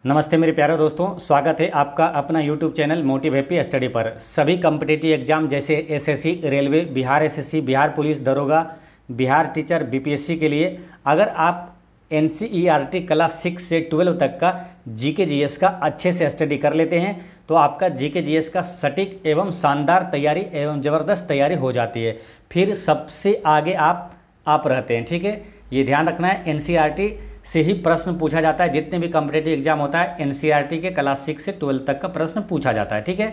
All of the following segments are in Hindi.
नमस्ते मेरे प्यारे दोस्तों, स्वागत है आपका अपना YouTube channel motive happy study पर। सभी कम्पिटिटिव एग्जाम जैसे SSC, railway, Bihar SSC, Bihar police दरोगा, बिहार टीचर, बीपीएससी के लिए अगर आप एनसीईआरटी क्लास 6 से 12 तक का जीके जीएस का अच्छे से स्टडी कर लेते हैं तो आपका जीके जीएस का सटीक एवं शानदार तैयारी एवं ज़बरदस्त तैयारी हो जाती है। फिर सबसे आगे आप रहते हैं। ठीक है, ये ध्यान रखना है। एनसीईआरटी से ही प्रश्न पूछा जाता है। जितने भी कॉम्पिटिटिव एग्जाम होता है एनसीईआरटी के क्लास 6 से 12 तक का प्रश्न पूछा जाता है। ठीक है,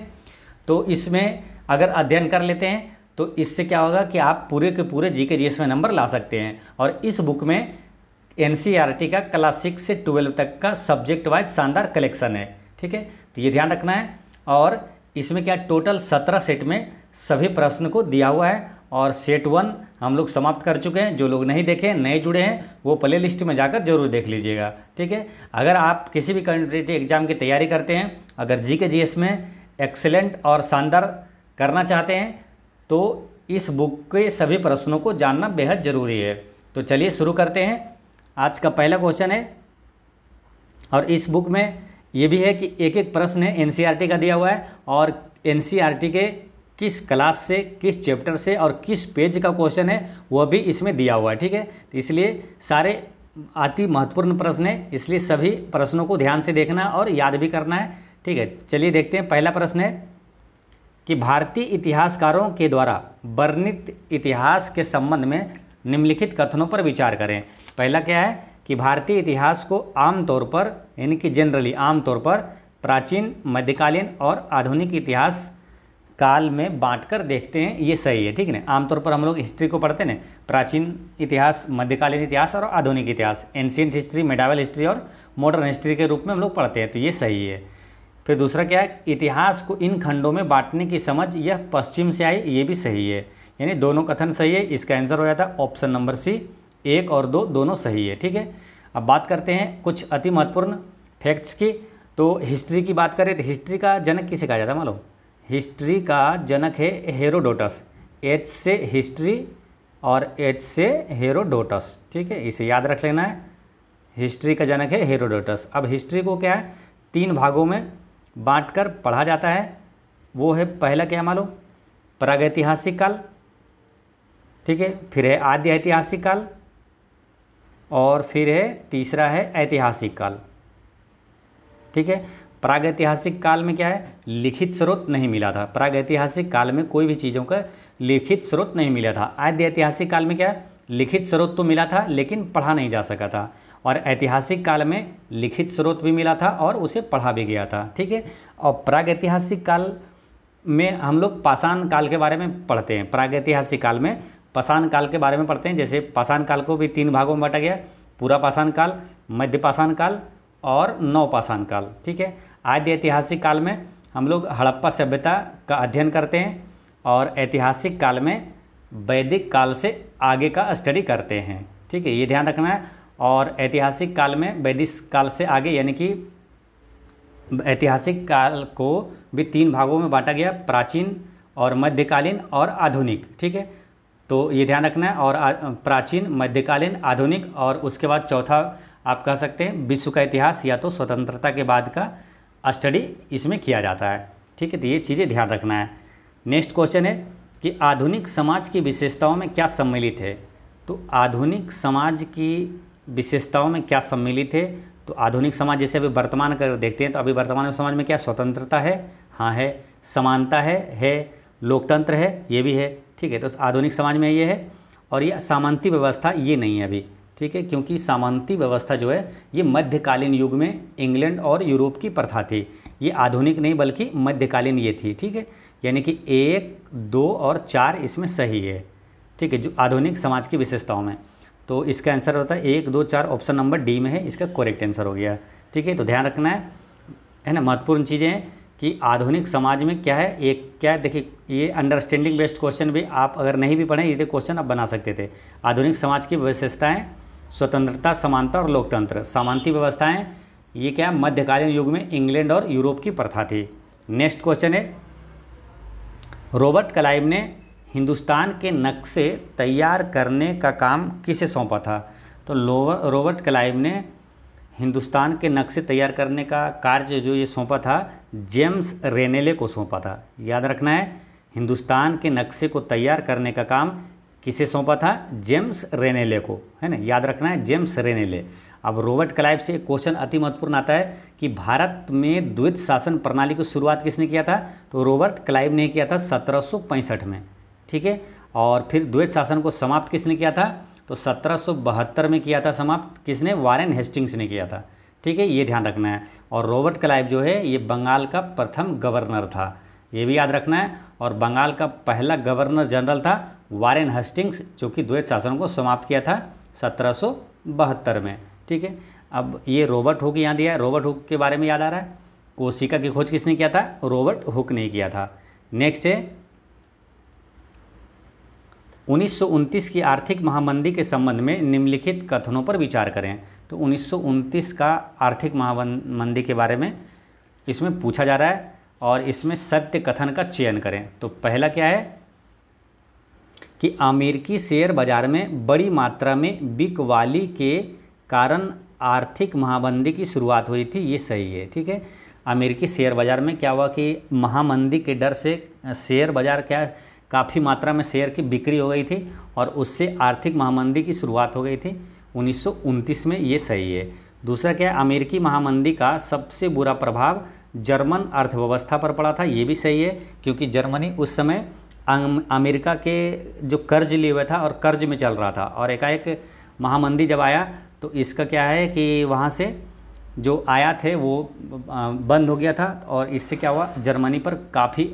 तो इसमें अगर अध्ययन कर लेते हैं तो इससे क्या होगा कि आप पूरे के पूरे जीके जीएस में नंबर ला सकते हैं। और इस बुक में एनसीईआरटी का क्लास 6 से 12 तक का सब्जेक्ट वाइज शानदार कलेक्शन है। ठीक है, तो ये ध्यान रखना है। और इसमें क्या टोटल 17 सेट में सभी प्रश्न को दिया हुआ है और सेट 1 हम लोग समाप्त कर चुके हैं। जो लोग नहीं देखे, नए जुड़े हैं, वो प्ले लिस्ट में जाकर जरूर देख लीजिएगा। ठीक है, अगर आप किसी भी कॉम्पिटिटिव एग्जाम की तैयारी करते हैं, अगर जीके जीएस में एक्सेलेंट और शानदार करना चाहते हैं तो इस बुक के सभी प्रश्नों को जानना बेहद ज़रूरी है। तो चलिए शुरू करते हैं। आज का पहला क्वेश्चन है और इस बुक में ये भी है कि एक एक प्रश्न है एनसीईआरटी का दिया हुआ है और एनसीईआरटी के किस क्लास से, किस चैप्टर से और किस पेज का क्वेश्चन है वह भी इसमें दिया हुआ है। ठीक है, तो इसलिए सारे अति महत्वपूर्ण प्रश्न है, इसलिए सभी प्रश्नों को ध्यान से देखना और याद भी करना है। ठीक है, चलिए देखते हैं। पहला प्रश्न है कि भारतीय इतिहासकारों के द्वारा वर्णित इतिहास के संबंध में निम्नलिखित कथनों पर विचार करें। पहला क्या है कि भारतीय इतिहास को आमतौर पर यानी कि जनरली आमतौर पर प्राचीन, मध्यकालीन और आधुनिक इतिहास काल में बांटकर देखते हैं। ये सही है। ठीक है ना, आमतौर पर हम लोग हिस्ट्री को पढ़ते हैं, प्राचीन इतिहास, मध्यकालीन इतिहास और आधुनिक इतिहास, एंशिएंट हिस्ट्री, मेडावल हिस्ट्री और मॉडर्न हिस्ट्री के रूप में हम लोग पढ़ते हैं। तो ये सही है। फिर दूसरा क्या है, इतिहास को इन खंडों में बांटने की समझ यह पश्चिम से आई। ये भी सही है, यानी दोनों कथन सही है। इसका आंसर हो जाता है ऑप्शन नंबर सी। 1 और 2 दोनों सही है। ठीक है, अब बात करते हैं कुछ अति महत्वपूर्ण फैक्ट्स की। तो हिस्ट्री की बात करें तो हिस्ट्री का जनक किसे कहा जाता है मालूम? हिस्ट्री का जनक है हेरोडोटस। एच से हिस्ट्री और एच से हेरोडोटस। ठीक है, इसे याद रख लेना है। हिस्ट्री का जनक है हेरोडोटस। अब हिस्ट्री को क्या है 3 भागों में बांटकर पढ़ा जाता है। वो है पहला क्या मालूम? प्रागैतिहासिक काल। ठीक है, फिर है आद्य ऐतिहासिक काल और फिर है तीसरा है ऐतिहासिक काल। ठीक है, प्रागैतिहासिक काल में क्या है, लिखित स्रोत नहीं मिला था। प्रागैतिहासिक काल में कोई भी चीज़ों का लिखित स्रोत नहीं मिला था। आद्य ऐतिहासिक काल में क्या है, लिखित स्रोत तो मिला था लेकिन पढ़ा नहीं जा सका था। और ऐतिहासिक काल में लिखित स्रोत भी मिला था और उसे पढ़ा भी गया था। ठीक है, और प्रागैतिहासिक काल में हम लोग पाषाण काल के बारे में पढ़ते हैं। प्रागैतिहासिक काल में पाषाण काल के बारे में पढ़ते हैं। जैसे पाषाण काल को भी 3 भागों में बांटा गया, पूरा पाषाण काल, मध्य पाषाण काल और नवपाषाण काल। ठीक है, आद्य ऐतिहासिक काल में हम लोग हड़प्पा सभ्यता का अध्ययन करते हैं और ऐतिहासिक काल में वैदिक काल से आगे का स्टडी करते हैं। ठीक है, ये ध्यान रखना है। और ऐतिहासिक काल में वैदिक काल से आगे यानी कि ऐतिहासिक काल को भी 3 भागों में बांटा गया, प्राचीन और मध्यकालीन और आधुनिक। ठीक है, तो ये ध्यान रखना है। और प्राचीन, मध्यकालीन, आधुनिक और उसके बाद चौथा आप कह सकते हैं विश्व का इतिहास या तो स्वतंत्रता के बाद का स्टडी इसमें किया जाता है। ठीक है, तो ये चीज़ें ध्यान रखना है। नेक्स्ट क्वेश्चन है कि आधुनिक समाज की विशेषताओं में क्या सम्मिलित है। तो आधुनिक समाज की विशेषताओं में क्या सम्मिलित है? तो आधुनिक समाज जैसे अभी वर्तमान कर देखते हैं तो अभी वर्तमान समाज में क्या स्वतंत्रता है? हाँ है। समानता है। लोकतंत्र है, ये भी है। ठीक है, तो आधुनिक समाज में ये है। और ये सामंती व्यवस्था ये नहीं है अभी। ठीक है, क्योंकि सामंती व्यवस्था जो है ये मध्यकालीन युग में इंग्लैंड और यूरोप की प्रथा थी। ये आधुनिक नहीं बल्कि मध्यकालीन ये थी। ठीक है, यानी कि 1, 2 और 4 इसमें सही है। ठीक है, जो आधुनिक समाज की विशेषताओं में, तो इसका आंसर होता है 1, 2, 4 ऑप्शन नंबर डी में है। इसका करेक्ट आंसर हो गया। ठीक है, तो ध्यान रखना है ना। महत्वपूर्ण चीज़ें हैं कि आधुनिक समाज में क्या है। एक क्या है, देखिए ये अंडरस्टैंडिंग बेस्ड क्वेश्चन भी आप अगर नहीं भी पढ़ें ये क्वेश्चन आप बना सकते थे। आधुनिक समाज की विशेषताएं स्वतंत्रता, समानता और लोकतंत्र। सामंती व्यवस्थाएं ये क्या है, मध्यकालीन युग में इंग्लैंड और यूरोप की प्रथा थी। नेक्स्ट क्वेश्चन है रॉबर्ट क्लाइव ने हिंदुस्तान के नक्शे तैयार करने का काम किसे सौंपा था। तो रॉबर्ट क्लाइव ने हिंदुस्तान के नक्शे तैयार करने का कार्य जो ये सौंपा था जेम्स रेनेले को सौंपा था। याद रखना है, हिंदुस्तान के नक्शे को तैयार करने का काम किसे सौंपा था? जेम्स रेनेले को, है ना, याद रखना है, जेम्स रेनेले। अब रॉबर्ट क्लाइव से एक क्वेश्चन अति महत्वपूर्ण आता है कि भारत में द्वैत शासन प्रणाली की शुरुआत किसने किया था? तो रॉबर्ट क्लाइव ने किया था 1765 में, ठीक है। और फिर द्वैत शासन को समाप्त किसने किया था? तो 1772 में किया था समाप्त, किसने? वारेन हेस्टिंग्स ने किया था, ठीक है, ये ध्यान रखना है। और रॉबर्ट क्लाइव जो है ये बंगाल का प्रथम गवर्नर था, ये भी याद रखना है। और बंगाल का पहला गवर्नर जनरल था वारेन हेस्टिंग्स, जो कि द्वैत शासन को समाप्त किया था 1772 में, ठीक है। अब ये रॉबर्ट हुक यहाँ दिया है, रॉबर्ट हुक के बारे में याद आ रहा है। कोशिका की खोज किसने किया था? रॉबर्ट हुक ने किया था। नेक्स्ट है 1929 की आर्थिक महामंदी के संबंध में निम्नलिखित कथनों पर विचार करें। तो 1929 का आर्थिक महामंदी के बारे में इसमें पूछा जा रहा है और इसमें सत्य कथन का चयन करें। तो पहला क्या है कि अमेरिकी शेयर बाजार में बड़ी मात्रा में बिकवाली के कारण आर्थिक महामंदी की शुरुआत हुई थी, ये सही है, ठीक है। अमेरिकी शेयर बाजार में क्या हुआ कि महामंदी के डर से शेयर बाजार क्या काफ़ी मात्रा में शेयर की बिक्री हो गई थी और उससे आर्थिक महामंदी की शुरुआत हो गई थी 1929 में, ये सही है। दूसरा क्या है, अमेरिकी महामंदी का सबसे बुरा प्रभाव जर्मन अर्थव्यवस्था पर पड़ा था, ये भी सही है, क्योंकि जर्मनी उस समय अमेरिका के जो कर्ज लिए हुआ था और कर्ज में चल रहा था, और एकाएक महामंदी जब आया तो इसका क्या है कि वहाँ से जो आयात है वो बंद हो गया था और इससे क्या हुआ, जर्मनी पर काफ़ी,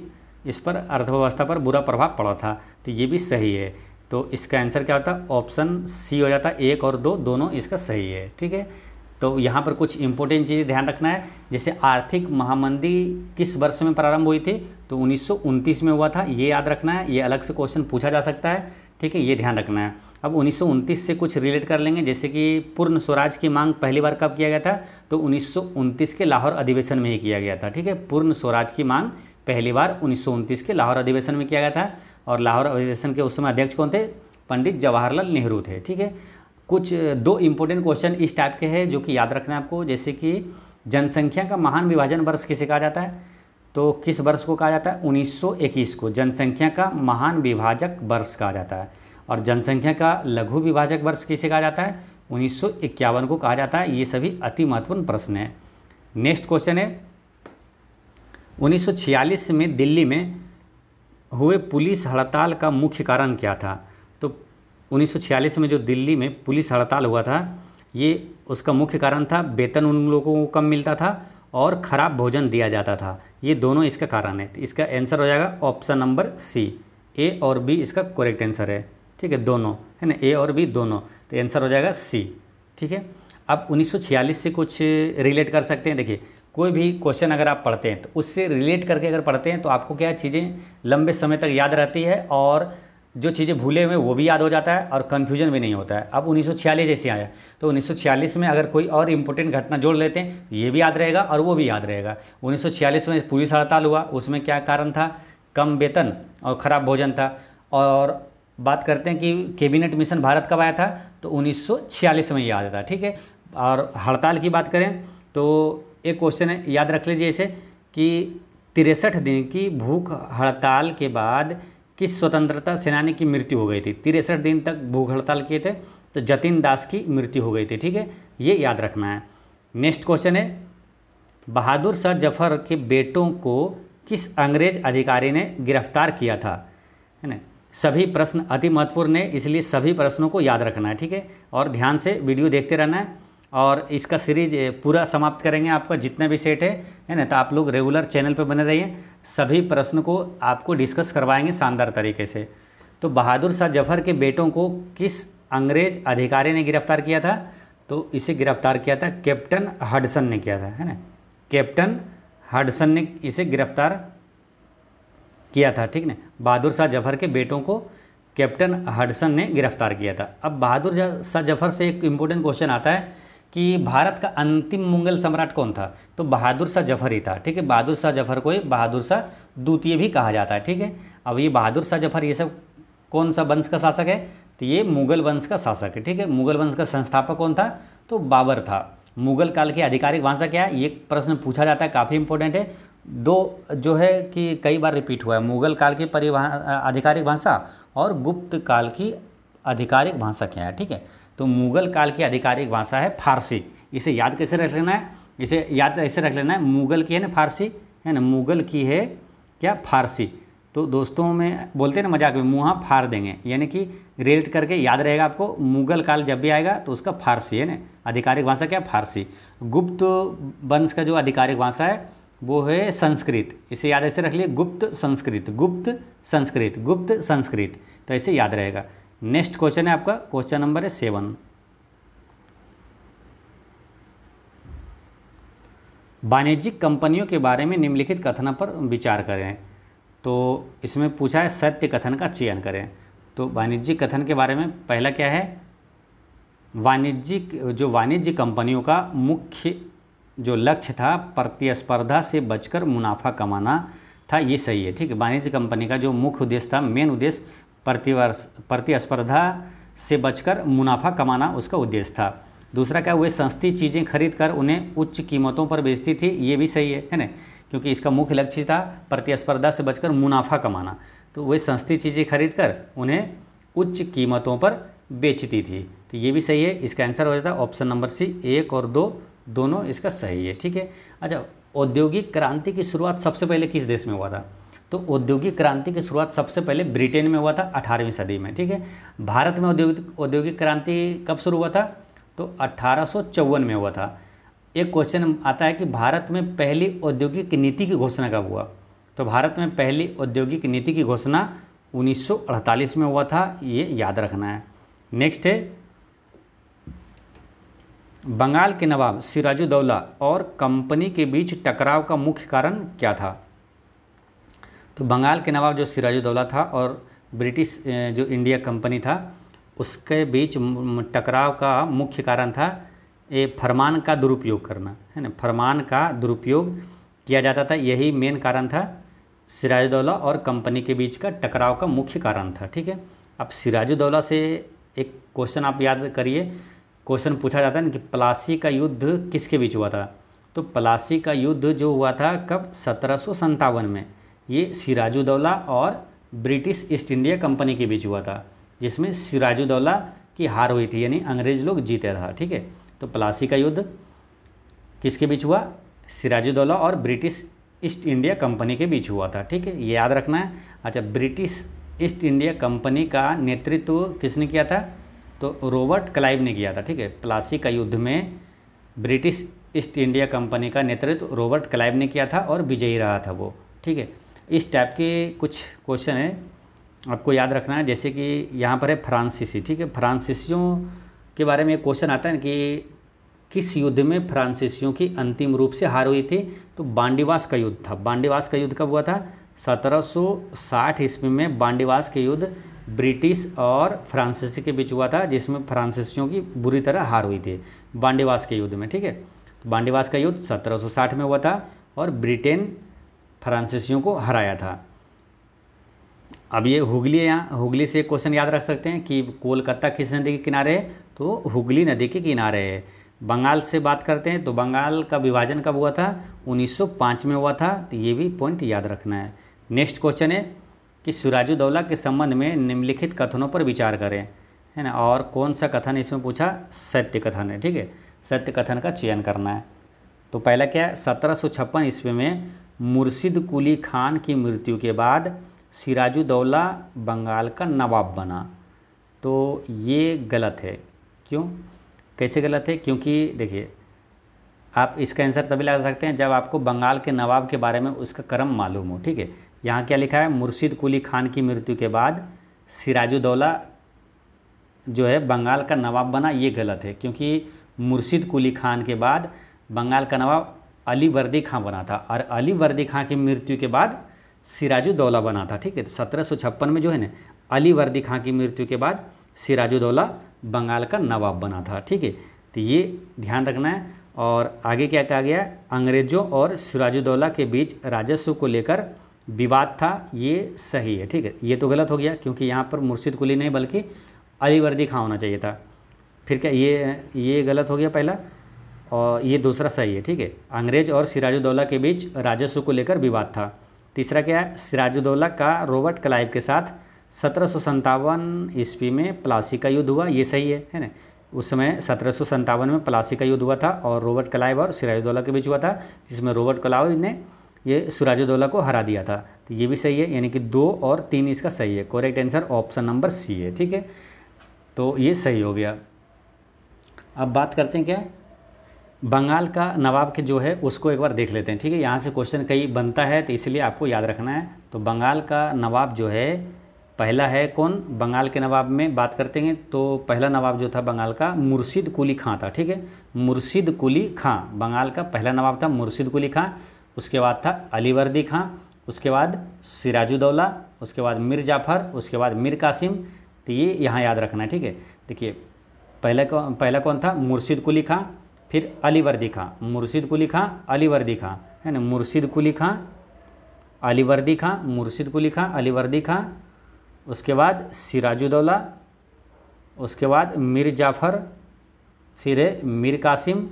इस पर अर्थव्यवस्था पर बुरा प्रभाव पड़ा था, तो ये भी सही है। तो इसका आंसर क्या होता है? ऑप्शन सी हो जाता है, 1 और 2 दोनों इसका सही है, ठीक है। तो यहाँ पर कुछ इंपॉर्टेंट चीज़ें ध्यान रखना है, जैसे आर्थिक महामंदी किस वर्ष में प्रारंभ हुई थी? तो 1929 में हुआ था, ये याद रखना है, ये अलग से क्वेश्चन पूछा जा सकता है, ठीक है, ये ध्यान रखना है। अब 1929 से कुछ रिलेट कर लेंगे, जैसे कि पूर्ण स्वराज की मांग पहली बार कब किया गया था? तो 1929 के लाहौर अधिवेशन में ही किया गया था, ठीक है। पूर्ण स्वराज की मांग पहली बार 1929 के लाहौर अधिवेशन में किया गया था और लाहौर अधिवेशन के उस समय अध्यक्ष कौन थे? पंडित जवाहरलाल नेहरू थे, ठीक है। कुछ 2 इंपॉर्टेंट क्वेश्चन इस टाइप के हैं जो कि याद रखना है आपको, जैसे कि जनसंख्या का महान विभाजन वर्ष किसे कहा जाता है? तो किस वर्ष को कहा जाता है? 1921 को जनसंख्या का महान विभाजक वर्ष कहा जाता है। और जनसंख्या का लघु विभाजक वर्ष किसे कहा जाता है? 1951 को कहा जाता है। ये सभी अति महत्वपूर्ण प्रश्न हैं। नेक्स्ट क्वेश्चन है 1946 में दिल्ली में हुए पुलिस हड़ताल का मुख्य कारण क्या था? तो 1946 में जो दिल्ली में पुलिस हड़ताल हुआ था, ये उसका मुख्य कारण था वेतन उन लोगों को कम मिलता था और ख़राब भोजन दिया जाता था, ये दोनों इसका कारण है। तो इसका आंसर हो जाएगा ऑप्शन नंबर सी, ए और बी इसका करेक्ट आंसर है, ठीक है, दोनों है ना, ए और बी दोनों, तो आंसर हो जाएगा सी, ठीक है। अब 1946 से कुछ रिलेट कर सकते हैं। देखिए कोई भी क्वेश्चन अगर आप पढ़ते हैं तो उससे रिलेट करके अगर पढ़ते हैं तो आपको क्या चीज़ें लंबे समय तक याद रहती है और जो चीज़ें भूले हुए वो भी याद हो जाता है और कन्फ्यूजन भी नहीं होता है। अब 1946 जैसे आया तो 1946 में अगर कोई और इम्पोर्टेंट घटना जोड़ लेते हैं ये भी याद रहेगा और वो भी याद रहेगा। 1946 में पुलिस हड़ताल हुआ, उसमें क्या कारण था? कम वेतन और ख़राब भोजन था। और बात करते हैं कि कैबिनेट मिशन भारत कब आया था? तो 1946 में ये आया था, ठीक है। और हड़ताल की बात करें तो एक क्वेश्चन है, याद रख लीजिए इसे कि 63 दिन की भूख हड़ताल के बाद किस स्वतंत्रता सेनानी की मृत्यु हो गई थी? 63 दिन तक भूख हड़ताल किए थे तो जतिन दास की मृत्यु हो गई थी, ठीक है, ये याद रखना है। नेक्स्ट क्वेश्चन है बहादुर शाह जफर के बेटों को किस अंग्रेज अधिकारी ने गिरफ्तार किया था? है ना, सभी प्रश्न अति महत्वपूर्ण है, इसलिए सभी प्रश्नों को याद रखना है, ठीक है, और ध्यान से वीडियो देखते रहना है। और इसका सीरीज पूरा समाप्त करेंगे, आपका जितना भी सेट है ना, तो आप लोग रेगुलर चैनल पर बने रहिए, सभी प्रश्न को आपको डिस्कस करवाएंगे शानदार तरीके से। तो बहादुर शाह जफर के बेटों को किस अंग्रेज अधिकारी ने गिरफ्तार किया था? तो इसे गिरफ्तार किया था कैप्टन हडसन ने किया था, है ना, कैप्टन हडसन ने इसे गिरफ्तार किया था, ठीक ना। बहादुर शाह जफर के बेटों को कैप्टन हडसन ने गिरफ्तार किया था। अब बहादुर शाह जफर से एक इम्पोर्टेंट क्वेश्चन आता है कि भारत का अंतिम मुगल सम्राट कौन था? तो बहादुर शाह जफर ही था, ठीक है। बहादुर शाह जफर को ही बहादुर शाह द्वितीय भी कहा जाता है, ठीक है। अब ये बहादुर शाह जफर ये सब कौन सा वंश का शासक है? तो ये मुगल वंश का शासक है, ठीक है। मुगल वंश का संस्थापक कौन था? तो बाबर था। मुगल काल की आधिकारिक भाषा क्या है, ये प्रश्न पूछा जाता है, काफ़ी इंपॉर्टेंट है। दो जो है कि कई बार रिपीट हुआ है, मुगल काल की आधिकारिक भाषा और गुप्त काल की आधिकारिक भाषा क्या है, ठीक है। तो मुगल काल की आधिकारिक भाषा है फारसी। इसे याद कैसे रख लेना है, इसे याद ऐसे रख लेना है, मुगल की है ना फारसी, है ना, मुगल की है क्या फारसी। तो दोस्तों में बोलते हैं ना मजाक में, मुँहा फाड़ देंगे, यानी कि रिलेट करके याद रहेगा आपको। मुगल काल जब भी आएगा तो उसका फारसी है ना, आधिकारिक भाषा क्या फारसी। गुप्त वंश का जो आधिकारिक भाषा है वो है संस्कृत। इसे याद ऐसे रख लिए, गुप्त संस्कृत, गुप्त संस्कृत, गुप्त संस्कृत, तो ऐसे याद रहेगा। नेक्स्ट क्वेश्चन है आपका, क्वेश्चन नंबर है 7। वाणिज्यिक कंपनियों के बारे में निम्नलिखित कथनों पर विचार करें। तो इसमें पूछा है सत्य कथन का चयन करें। तो वाणिज्यिक कथन के बारे में पहला क्या है, वाणिज्य कंपनियों का मुख्य जो लक्ष्य था प्रतिस्पर्धा से बचकर मुनाफा कमाना था, ये सही है, ठीक है। वाणिज्य कंपनी का जो मुख्य उद्देश्य था, मेन उद्देश्य प्रतिस्पर्धा से बचकर मुनाफा कमाना उसका उद्देश्य था। दूसरा क्या, वे सस्ती चीज़ें खरीद कर उन्हें उच्च कीमतों पर बेचती थी, ये भी सही है ना, क्योंकि इसका मुख्य लक्ष्य था प्रतिस्पर्धा से बचकर मुनाफा कमाना। तो वे सस्ती चीज़ें खरीद कर उन्हें उच्च कीमतों पर बेचती थी, तो ये भी सही है। इसका आंसर हो जाता है ऑप्शन नंबर सी, 1 और 2 दोनों इसका सही है, ठीक है। अच्छा, औद्योगिक क्रांति की शुरुआत सबसे पहले किस देश में हुआ था? तो औद्योगिक क्रांति की शुरुआत सबसे पहले ब्रिटेन में हुआ था 18वीं सदी में, ठीक है। भारत में औद्योगिक क्रांति कब शुरू हुआ था? तो 1854 में हुआ था। एक क्वेश्चन आता है कि भारत में पहली औद्योगिक नीति की घोषणा कब हुआ? तो भारत में पहली औद्योगिक नीति की घोषणा 1948 में हुआ था, ये याद रखना है। नेक्स्ट है, बंगाल के नवाब सिराजुद्दौला और कंपनी के बीच टकराव का मुख्य कारण क्या था? तो बंगाल के नवाब जो सिराजुद्दौला था और ब्रिटिश जो इंडिया कंपनी था उसके बीच टकराव का मुख्य कारण था ये फरमान का दुरुपयोग करना, है ना, फरमान का दुरुपयोग किया जाता था, यही मेन कारण था। सिराजुद्दौला और कंपनी के बीच का टकराव का मुख्य कारण था, ठीक है। अब सिराजुद्दौला से एक क्वेश्चन आप याद करिए, क्वेश्चन पूछा जाता है ना कि प्लासी का युद्ध किसके बीच हुआ था? तो प्लासी का युद्ध जो हुआ था कब? 1757 में। ये सिराजुद्दौला और ब्रिटिश ईस्ट इंडिया कंपनी के बीच हुआ था, जिसमें सिराजुद्दौला की हार हुई थी, यानी अंग्रेज लोग जीते था, ठीक है। तो प्लासी का युद्ध किसके बीच हुआ? सिराजुद्दौला और ब्रिटिश ईस्ट इंडिया कंपनी के बीच हुआ था, ठीक है, ये याद रखना है। अच्छा, ब्रिटिश ईस्ट इंडिया कंपनी का नेतृत्व किसने किया था? तो रॉबर्ट क्लाइव ने किया था, ठीक है। प्लासी का युद्ध में ब्रिटिश ईस्ट इंडिया कंपनी का नेतृत्व रॉबर्ट क्लाइव ने किया था और विजयी रहा था वो, ठीक है। इस टाइप के कुछ क्वेश्चन है आपको याद रखना है, जैसे कि यहाँ पर है फ्रांसीसी, ठीक है। फ्रांसीसियों के बारे में एक क्वेश्चन आता है कि किस युद्ध में फ्रांसीसियों की अंतिम रूप से हार हुई थी? तो बांडीवास का युद्ध था। बांडीवास का युद्ध कब हुआ था? 1760 ईस्वी में बांडीवास के युद्ध ब्रिटिश और फ्रांसीसी के बीच हुआ था, जिसमें फ्रांसीसियों की बुरी तरह हार हुई थी बांडीवास के युद्ध में, ठीक है। तो बांडीवास का युद्ध 1760 में हुआ था और ब्रिटेन फ्रांसीसियों को हराया था। अब ये हुगली, यहाँ हुगली से एक क्वेश्चन याद रख सकते हैं कि कोलकाता किस नदी के किनारे है? तो हुगली नदी के किनारे है। बंगाल से बात करते हैं तो बंगाल का विभाजन कब हुआ था? 1905 में हुआ था, तो ये भी पॉइंट याद रखना है। नेक्स्ट क्वेश्चन है कि सिराजुद्दौला के संबंध में निम्नलिखित कथनों पर विचार करें, है ना, और कौन सा कथन इसमें पूछा? सत्य कथन है, ठीक है, सत्य कथन का चयन करना है। तो पहला क्या है? 1756 ईस्वी में मुर्शिद कुली खान की मृत्यु के बाद सिराजुद्दौला बंगाल का नवाब बना। तो ये गलत है। क्यों, कैसे गलत है? क्योंकि देखिए, आप इसका आंसर तभी लगा सकते हैं जब आपको बंगाल के नवाब के बारे में उसका क्रम मालूम हो, ठीक है। यहाँ क्या लिखा है? मुर्शिद कुली खान की मृत्यु के बाद सिराजुद्दौला जो है बंगाल का नवाब बना, ये गलत है, क्योंकि मुर्शिद कुली खान के बाद बंगाल का नवाब अली वर्दी खां बना था और अली वर्दी खां की मृत्यु के बाद सिराजुद्दौला बना था, ठीक है। तो 1756 में जो है ना, अली वर्दी खां की मृत्यु के बाद सिराजुद्दौला बंगाल का नवाब बना था, ठीक है। तो ये ध्यान रखना है। और आगे क्या कहा गया? अंग्रेज़ों और सिराजुद्दौला के बीच राजस्व को लेकर विवाद था, ये सही है, ठीक है। ये तो गलत हो गया, क्योंकि यहाँ पर मुर्शिद कुली नहीं बल्कि अली वर्दी खां होना चाहिए था। फिर क्या ये गलत हो गया पहला। और ये दूसरा सही है, ठीक है। अंग्रेज और सिराजुद्दौला के बीच राजस्व को लेकर विवाद था। तीसरा क्या है, सिराजुद्दौला का रॉबर्ट क्लाइव के साथ 1757 ईस्वी में प्लासी का युद्ध हुआ, ये सही है ना। उस समय 1757 में प्लासी का युद्ध हुआ था और रॉबर्ट क्लाइव और सिराजुद्दौला के बीच हुआ था, जिसमें रॉबर्ट क्लाइव ने ये सिराजुद्दौला को हरा दिया था। तो ये भी सही है, यानी कि 2 और 3 इसका सही है। Correct answer option number C है, ठीक है। तो ये सही हो गया। अब बात करते हैं क्या, बंगाल का नवाब के जो है उसको एक बार देख लेते हैं, ठीक है। यहाँ से क्वेश्चन कई बनता है तो इसलिए आपको याद रखना है। तो बंगाल का नवाब जो है पहला है कौन, बंगाल के नवाब में बात करते हैं तो पहला नवाब जो था बंगाल का मुर्शिद कुली खां था, ठीक है। मुर्शिद कुली खां बंगाल का पहला नवाब था, मुर्शिद कुली खां। उसके बाद था अलीवर्दी खां, उसके बाद सिराजुद्दौला, उसके बाद मीर जाफ़र, उसके बाद मीर कासिम। तो ये यहाँ याद रखना है, ठीक है। देखिए पहला कौन था, मुर्शिद कुली खां, फिर अलीवर्दी खां, मुर्शिद कुली खां अलीवर्दी खां, है ना। मुर्शिद कुली खां अलीवर्दी खां, मुर्शिद कुली खां अलीवर्दी खां, उसके बाद सिराजुद्दौला, उसके बाद मीर जाफ़र, फिर है मीर कासिम,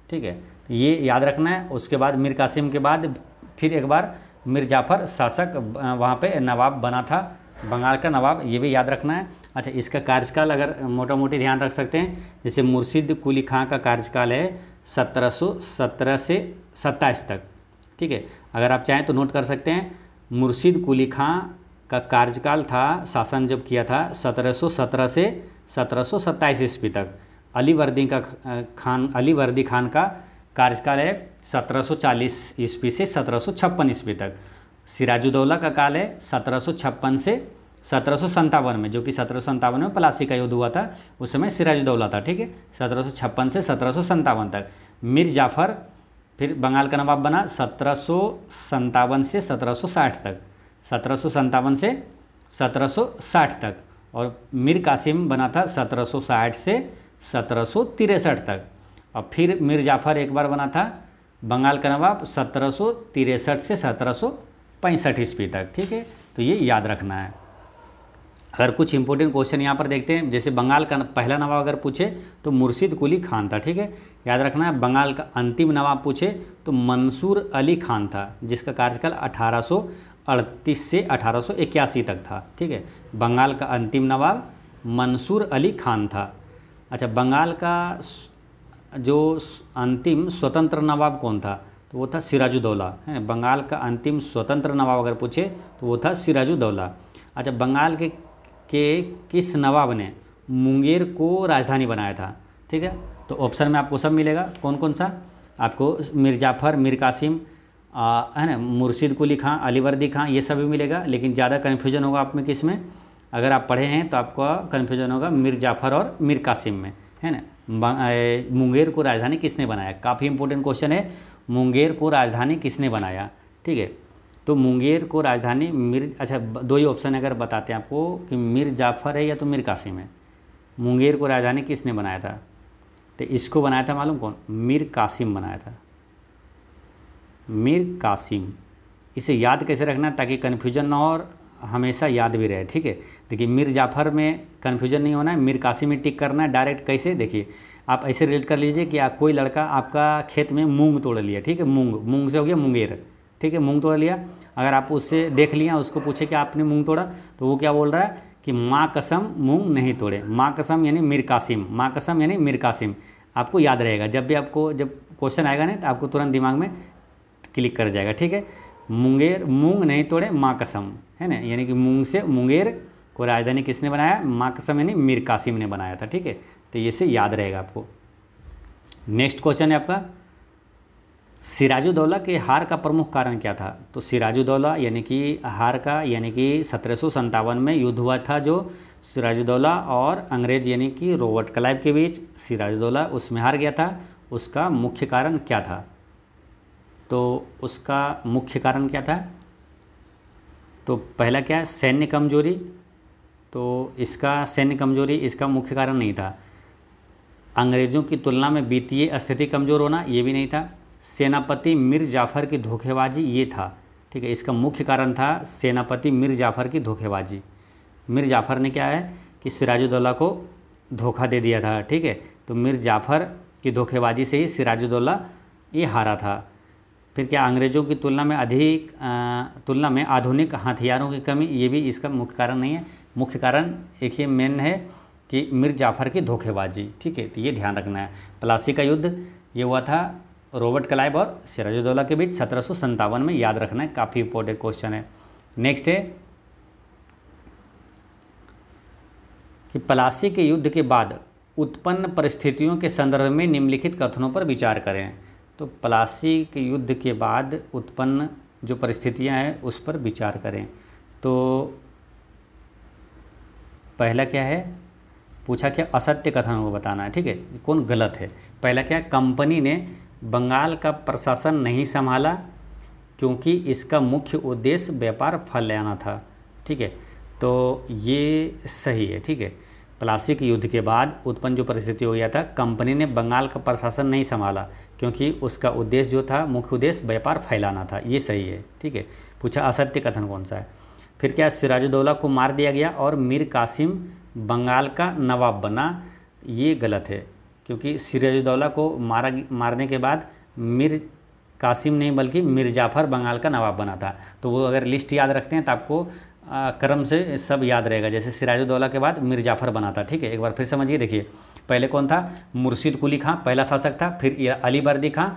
ठीक है। ये याद रखना है। उसके बाद मीर कासिम के बाद फिर एक बार मीर जाफ़र शासक वहाँ पे नवाब बना था, बंगाल का नवाब, ये भी याद रखना है। अच्छा, इसका कार्यकाल अगर मोटा मोटी ध्यान रख सकते हैं, जैसे मुर्शिद कुली खां का कार्यकाल है 1717 से 27 तक, ठीक है। अगर आप चाहें तो नोट कर सकते हैं, मुर्शिद कुली खां का कार्यकाल था, शासन जब किया था 1717 से 1727 ईस्वी तक। अलीवर्दी खान का कार्यकाल है 1740 ईस्वी से 1756 ईस्वी तक। सिराजुद्दौला का काल है 1756 से 1757 में, जो कि 1757 में प्लासी का युद्ध हुआ था, उस समय सिराजुद्दौला था, ठीक है। 1756 से 1757 तक। मीर जाफ़र फिर बंगाल का नवाब बना 1757 से 1760 तक, 1757 से 1760 तक। और मीर कासिम बना था 1760 से 1763 तक। और फिर मीर जाफ़र एक बार बना था बंगाल का नवाब 1763 से 1765 ईस्वी तक, ठीक है। तो ये याद रखना है। अगर कुछ इंपॉर्टेंट क्वेश्चन यहाँ पर देखते हैं, जैसे बंगाल का पहला नवाब अगर पूछे तो मुर्शिद कुली खान था, ठीक है, याद रखना है। बंगाल का अंतिम नवाब पूछे तो मंसूर अली खान था, जिसका कार्यकाल 1838 से 1881 तक था, ठीक है। बंगाल का अंतिम नवाब मंसूर अली खान था। अच्छा, बंगाल का जो अंतिम स्वतंत्र नवाब कौन था, तो वो था सिराजुद्दौला, है। बंगाल का अंतिम स्वतंत्र नवाब अगर पूछे तो वो था सिराजुद्दौला। अच्छा, बंगाल के किस नवाब ने मुंगेर को राजधानी बनाया था, ठीक है। तो ऑप्शन में आपको सब मिलेगा, कौन कौन सा, आपको मीर जाफ़र, मीर कासिम, है ना, मुर्शिद कुली खां, अलीवर्दी खां, ये सभी मिलेगा। लेकिन ज़्यादा कन्फ्यूजन होगा आप में किस में, अगर आप पढ़े हैं तो आपका कन्फ्यूजन होगा मीर जाफ़र और मीर कासिम में, है ना। मुंगेर को राजधानी किसने बनाया, काफ़ी इंपॉर्टेंट क्वेश्चन है, मुंगेर को राजधानी किसने बनाया, ठीक है। तो मुंगेर को राजधानी अच्छा 2 ही ऑप्शन अगर बताते हैं आपको कि मीर जाफ़र है या तो मीर कासिम है। मुंगेर को राजधानी किसने बनाया था, तो इसको बनाया था मालूम कौन, मीर कासिम बनाया था, मीर कासिम। इसे याद कैसे रखना ताकि कन्फ्यूजन ना हो और हमेशा याद भी रहे, ठीक है। देखिए मीर जाफ़र में कन्फ्यूजन नहीं होना है, मीर कासिम में टिक करना है डायरेक्ट। कैसे, देखिए आप ऐसे रिलेट कर लीजिए कि कोई लड़का आपका खेत में मूंग तोड़ लिया, ठीक है, मूंग से हो गया मुंगेर, ठीक है, मूंग तोड़ लिया। अगर आप उससे देख लिया, उसको पूछे कि आपने मूंग तोड़ा, तो वो क्या बोल रहा है कि माँ कसम मूंग नहीं तोड़े। माँ कसम यानी मीर कासिम, माँ कसम यानी मीर कासिम। आपको याद रहेगा, जब भी आपको जब क्वेश्चन आएगा ना तो आपको तुरंत दिमाग में क्लिक कर जाएगा, ठीक है। मूंग नहीं तोड़े माँ कसम, है ना, यानी कि मूंग से मुंगेर को राजधानी किसने बनाया, माँ कसम यानी मीर कासिम ने बनाया था, ठीक है। तो ये से याद रहेगा आपको। नेक्स्ट क्वेश्चन है आपका, सिराजुद्दौला के हार का प्रमुख कारण क्या था। तो सिराजुद्दौला यानी कि हार का, यानी कि 1757 में युद्ध हुआ था जो सिराजुद्दौला और अंग्रेज यानी कि रॉबर्ट क्लाइव के बीच, सिराजुद्दौला उसमें हार गया था। उसका मुख्य कारण क्या था, तो उसका मुख्य कारण क्या था, तो पहला क्या है, सैन्य कमजोरी। तो इसका सैन्य कमजोरी इसका मुख्य कारण नहीं था। अंग्रेज़ों की तुलना में वित्तीय स्थिति कमज़ोर होना, ये भी नहीं था। सेनापति मीर जाफ़र की धोखेबाजी, ये था, ठीक है। इसका मुख्य कारण था सेनापति मीर जाफ़र की धोखेबाजी। मीर जाफ़र ने क्या है कि सिराजुद्दौला को धोखा दे दिया था, ठीक है। तो मीर जाफ़र की धोखेबाजी से ही सिराजुद्दौला ये हारा था। फिर क्या अंग्रेज़ों की तुलना में आधुनिक हथियारों की कमी, ये भी इसका मुख्य कारण नहीं है। मुख्य कारण एक ही मेन है कि मीर जाफ़र की धोखेबाजी, ठीक है। तो ये ध्यान रखना है। प्लासी का युद्ध ये हुआ था रॉबर्ट क्लाइव और सिराजुद्दौला के बीच 1757 में, याद रखना है, काफ़ी इंपॉर्टेंट क्वेश्चन है। नेक्स्ट है कि प्लासी के युद्ध के बाद उत्पन्न परिस्थितियों के संदर्भ में निम्नलिखित कथनों पर विचार करें। तो प्लासी के युद्ध के बाद उत्पन्न जो परिस्थितियां हैं उस पर विचार करें। तो पहला क्या है, पूछा क्या, असत्य कथन को बताना है, ठीक है, कौन गलत है। पहला क्या, कंपनी ने बंगाल का प्रशासन नहीं संभाला क्योंकि इसका मुख्य उद्देश्य व्यापार फैलाना था, ठीक है। तो ये सही है, ठीक है। प्लासी के युद्ध के बाद उत्पन्न जो परिस्थिति हो गया था, कंपनी ने बंगाल का प्रशासन नहीं संभाला क्योंकि उसका उद्देश्य जो था, मुख्य उद्देश्य व्यापार फैलाना था, ये सही है, ठीक है। पूछा असत्य कथन कौन सा है। फिर क्या, सिराजुद्दौला को मार दिया गया और मीर कासिम बंगाल का नवाब बना, ये गलत है क्योंकि सिराजुद्दौला को मारने के बाद मीर कासिम नहीं बल्कि मीर जाफ़र बंगाल का नवाब बना था। तो वो अगर लिस्ट याद रखते हैं तो आपको क्रम से सब याद रहेगा। जैसे सिराजुद्दौला के बाद मीर जाफ़र बना था, ठीक है। एक बार फिर समझिए, देखिए पहले कौन था, मुर्शिद कुली खां पहला शासक था, फिर अली वर्दी खां,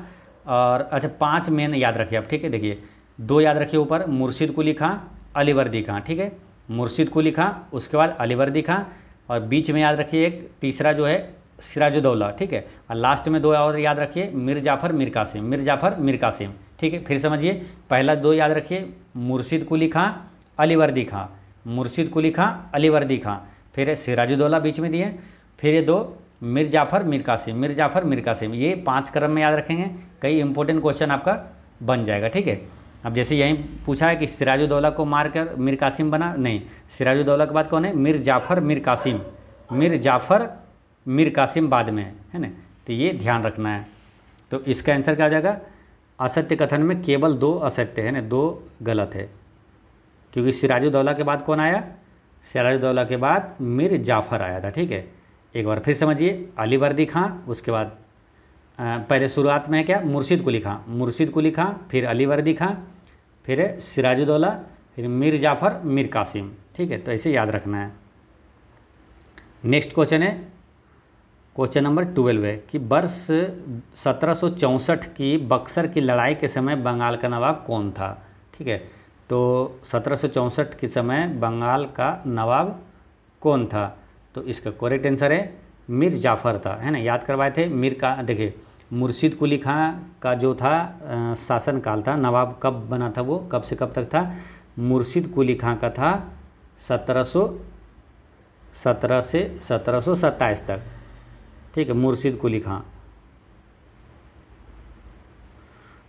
और अच्छा 5 मेन याद रखिए आप, ठीक है। देखिए 2 याद रखिए ऊपर, मुर्शिद कुली खां, अली वर्दी खां, ठीक है। मुर्शिद कुली खां, उसके बाद अली वर्दी खां, और बीच में याद रखिए एक तीसरा जो है सिराजुद्दौला, ठीक है। और लास्ट में 2 और याद रखिए, मीर जाफ़र मीर कासिम, मीर जाफ़र मीर कासिम, ठीक है। फिर समझिए, पहला 2 याद रखिए, मुर्शिद कुली खां अली वर्दी खां, मुर्शिद कुली खां अली वर्दी खां, फिर सिराजुद्दौला बीच में दिए, फिर ये 2 मीर जाफ़र मीर कासिम, मीर जाफ़र मीर कासिम, ये 5 क्रम में याद रखेंगे, कई इंपॉर्टेंट क्वेश्चन आपका बन जाएगा, ठीक है। अब जैसे यहीं पूछा है कि सिराजुद्दौला को मारकर मीर कासिम बना, नहीं, सिराजुद्दौला के बाद कौन है, मीर जाफ़र मीर कासिम, मीर जाफ़र मीर कासिम बाद में है ना। तो ये ध्यान रखना है। तो इसका आंसर क्या हो जाएगा, असत्य कथन में केवल 2 असत्य है ना, 2 गलत है, क्योंकि सिराजुद्दौला के बाद कौन आया, सिराजुद्दौला के बाद मीर जाफ़र आया था, ठीक है। एक बार फिर समझिए, अली वर्दी खां, उसके बाद पहले शुरुआत में है क्या, मुर्शिद कुली खां, मुर्शिद कुली खां, फिर अली वर्दी खां, फिर सिराजुद्दौला, फिर मीर जाफ़र मीर कासिम, ठीक है। तो ऐसे याद रखना है। नेक्स्ट क्वेश्चन है, क्वेश्चन नंबर 12 है कि वर्ष 1764 की बक्सर की लड़ाई के समय बंगाल का नवाब कौन था, ठीक है। तो 1764 के समय बंगाल का नवाब कौन था, तो इसका करेक्ट आंसर है मीर जाफ़र था, है ना, याद करवाए थे। मीर का देखिए, मुर्शिद कुली खां का जो था शासनकाल था, नवाब कब बना था, वो कब से कब तक था, मुर्शिद कुली खां का था 1717 से 1727 तक, ठीक है, मुर्शिद कुली खां।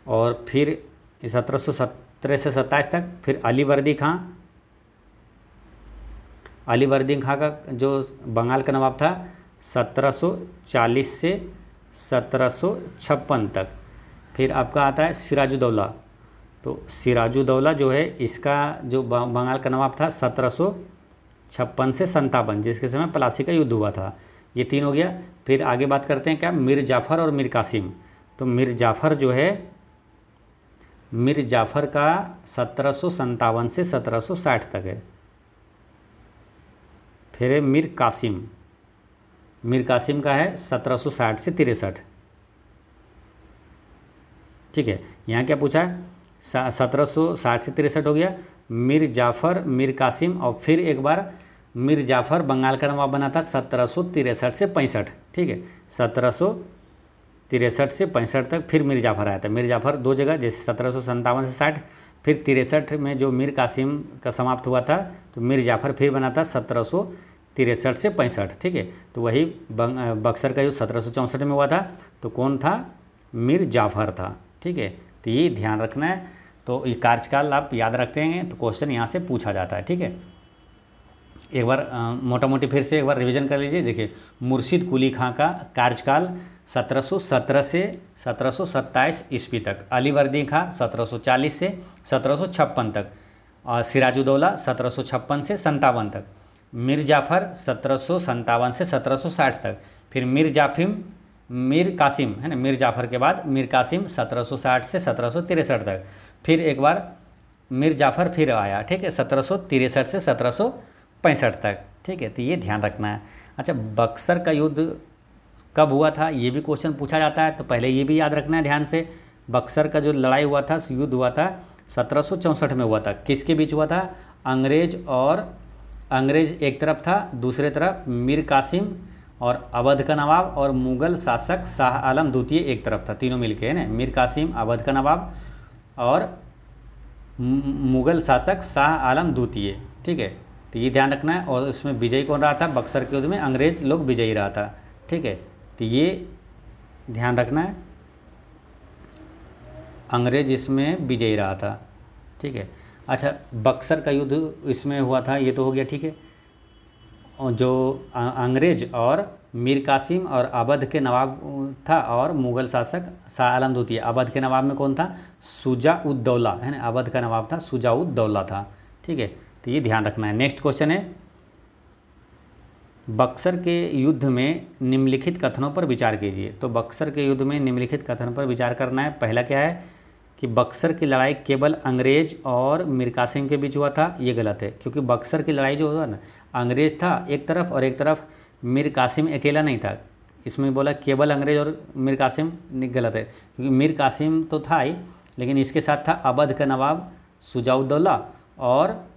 और फिर 1717 से 27 तक, फिर अली वर्दी खां, अली वर्दी खां का जो बंगाल का नवाब था 1740 से 1756 तक। फिर आपका आता है सिराजुद्दौला, तो सिराजुद्दौला जो है इसका जो बंगाल का नवाब था 1756 से 57, जिसके समय प्लासी का युद्ध हुआ था। ये 3 हो गया। फिर आगे बात करते हैं क्या, मीर जाफ़र और मीर कासिम। तो मीर जाफ़र जो है, मीर जाफ़र का 1757 से 1760 तक है। फिर है मीर कासिम, मीर कासिम का है 1760 से 63, ठीक है। यहाँ क्या पूछा है, 1760 से 63 हो गया। मीर जाफ़र मीर कासिम, और फिर एक बार मीर जाफ़र बंगाल का नवाब बना था 1763 से 65, ठीक है, 1763 से 65 तक। फिर मीर जाफ़र आया था, मीर जाफ़र 2 जगह, जैसे 1757 से 60, फिर 63 में जो मीर कासिम का समाप्त हुआ था, तो मीर जाफ़र फिर बना था 1763 से 65, ठीक है। तो वही बक्सर का जो 1764 में हुआ था, तो कौन था, मीर जाफ़र था, ठीक है। तो ये ध्यान रखना है। तो ये कार्यकाल आप याद रखते हैं तो क्वेश्चन यहाँ से पूछा जाता है, ठीक है। एक बार मोटा मोटी फिर से एक बार रिवीजन कर लीजिए। देखिए, मुर्शिद कुली खां का कार्यकाल 1717 से 1727 ईस्वी तक, अली वर्दी खां 1740 से 1756 तक, और सिराजुद्दौला 1756 से 57 तक, मीर जाफ़र 1757 से 1760 तक, फिर मीर मीर कासिम है ना, मीर जाफ़र के बाद मीर कासिम 1760 से 1763 तक। फिर एक बार मीर जाफ़र फिर आया, ठीक है, 1763 से 1765 तक, ठीक है। तो ये ध्यान रखना है। अच्छा, बक्सर का युद्ध कब हुआ था, ये भी क्वेश्चन पूछा जाता है, तो पहले ये भी याद रखना है ध्यान से। बक्सर का जो लड़ाई हुआ था, युद्ध हुआ था 1764 में हुआ था। किसके बीच हुआ था? अंग्रेज एक तरफ था, दूसरे तरफ मीर कासिम और अवध का नवाब और मुग़ल शासक शाह आलम द्वितीय एक तरफ था, तीनों मिलके है ना, मीर कासिम, अवध का नवाब और मुग़ल शासक शाह आलम द्वितीय, ठीक है। तो ये ध्यान रखना है। और इसमें विजयी कौन रहा था? बक्सर के युद्ध में अंग्रेज लोग विजयी रहा था, ठीक है। तो ये ध्यान रखना है, अंग्रेज इसमें विजयी रहा था, ठीक है। अच्छा, बक्सर का युद्ध इसमें हुआ था, ये तो हो गया, ठीक है। और जो अंग्रेज और मीर कासिम और अवध के नवाब था और मुग़ल शासक शाह आलम द्वितीय। अवध के नवाब में कौन था? शुजा-उद-दौला है ना, अवध का नवाब था शुजा-उद-दौला था, ठीक है। तो ये ध्यान रखना है। नेक्स्ट क्वेश्चन है, बक्सर के युद्ध में निम्नलिखित कथनों पर विचार कीजिए। तो बक्सर के युद्ध में निम्नलिखित कथन पर विचार करना है। पहला क्या है कि बक्सर की लड़ाई केवल अंग्रेज और मीर कासिम के बीच हुआ था, ये गलत है। क्योंकि बक्सर की लड़ाई जो हुआ ना, अंग्रेज था एक तरफ और एक तरफ मीर कासिम अकेला नहीं था। इसमें बोला केवल अंग्रेज और मीर कासिम, गलत है। क्योंकि मीर कासिम तो था ही, लेकिन इसके साथ था अवध का नवाब शुजा-उद-दौला और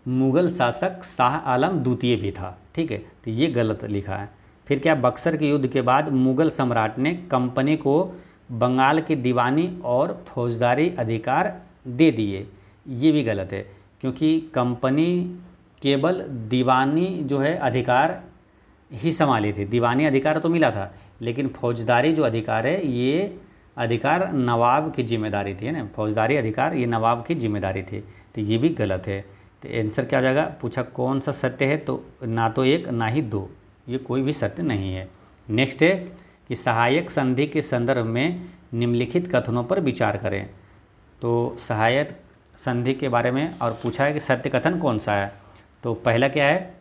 मुग़ल शासक शाह आलम द्वितीय भी था, ठीक है। तो ये गलत लिखा है। फिर क्या, बक्सर के युद्ध के बाद मुग़ल सम्राट ने कंपनी को बंगाल की दीवानी और फौजदारी अधिकार दे दिए, ये भी गलत है। क्योंकि कंपनी केवल दीवानी जो है अधिकार ही संभाली थी, दीवानी अधिकार तो मिला था, लेकिन फौजदारी जो अधिकार है ये अधिकार नवाब की जिम्मेदारी थी, है ना, फौजदारी अधिकार ये नवाब की जिम्मेदारी थी। तो ये भी गलत है। तो आंसर क्या हो जाएगा? पूछा कौन सा सत्य है, तो ना तो एक ना ही दो, ये कोई भी सत्य नहीं है। नेक्स्ट है कि सहायक संधि के संदर्भ में निम्नलिखित कथनों पर विचार करें। तो सहायक संधि के बारे में और पूछा है कि सत्य कथन कौन सा है। तो पहला क्या है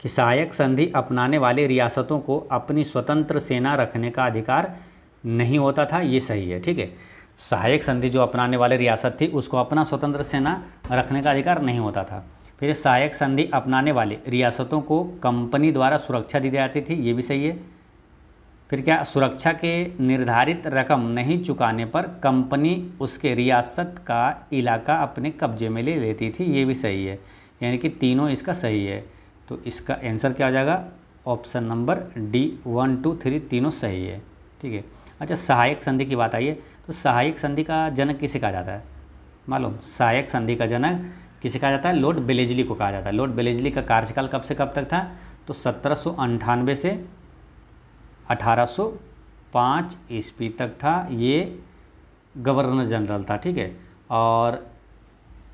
कि सहायक संधि अपनाने वाली रियासतों को अपनी स्वतंत्र सेना रखने का अधिकार नहीं होता था, ये सही है, ठीक है। सहायक संधि जो अपनाने वाले रियासत थी उसको अपना स्वतंत्र सेना रखने का अधिकार नहीं होता था। फिर सहायक संधि अपनाने वाली रियासतों को कंपनी द्वारा सुरक्षा दी जाती थी, ये भी सही है। फिर क्या, सुरक्षा के निर्धारित रकम नहीं चुकाने पर कंपनी उसके रियासत का इलाका अपने कब्जे में ले लेती थी, ये भी सही है। यानी कि तीनों इसका सही है। तो इसका आंसर क्या आ जाएगा? ऑप्शन नंबर डी, 1, 2, 3 तीनों सही है, ठीक है। अच्छा, सहायक संधि की बात आई है, तो सहायक संधि का जनक किसे कहा जाता है मालूम? सहायक संधि का जनक किसे कहा जाता है? लॉर्ड बेलेजली को कहा जाता है। लॉर्ड बेलेजली का कार्यकाल कब से कब तक था? तो 1798 से 1805 ईस्वी तक था। ये गवर्नर जनरल था, ठीक है। और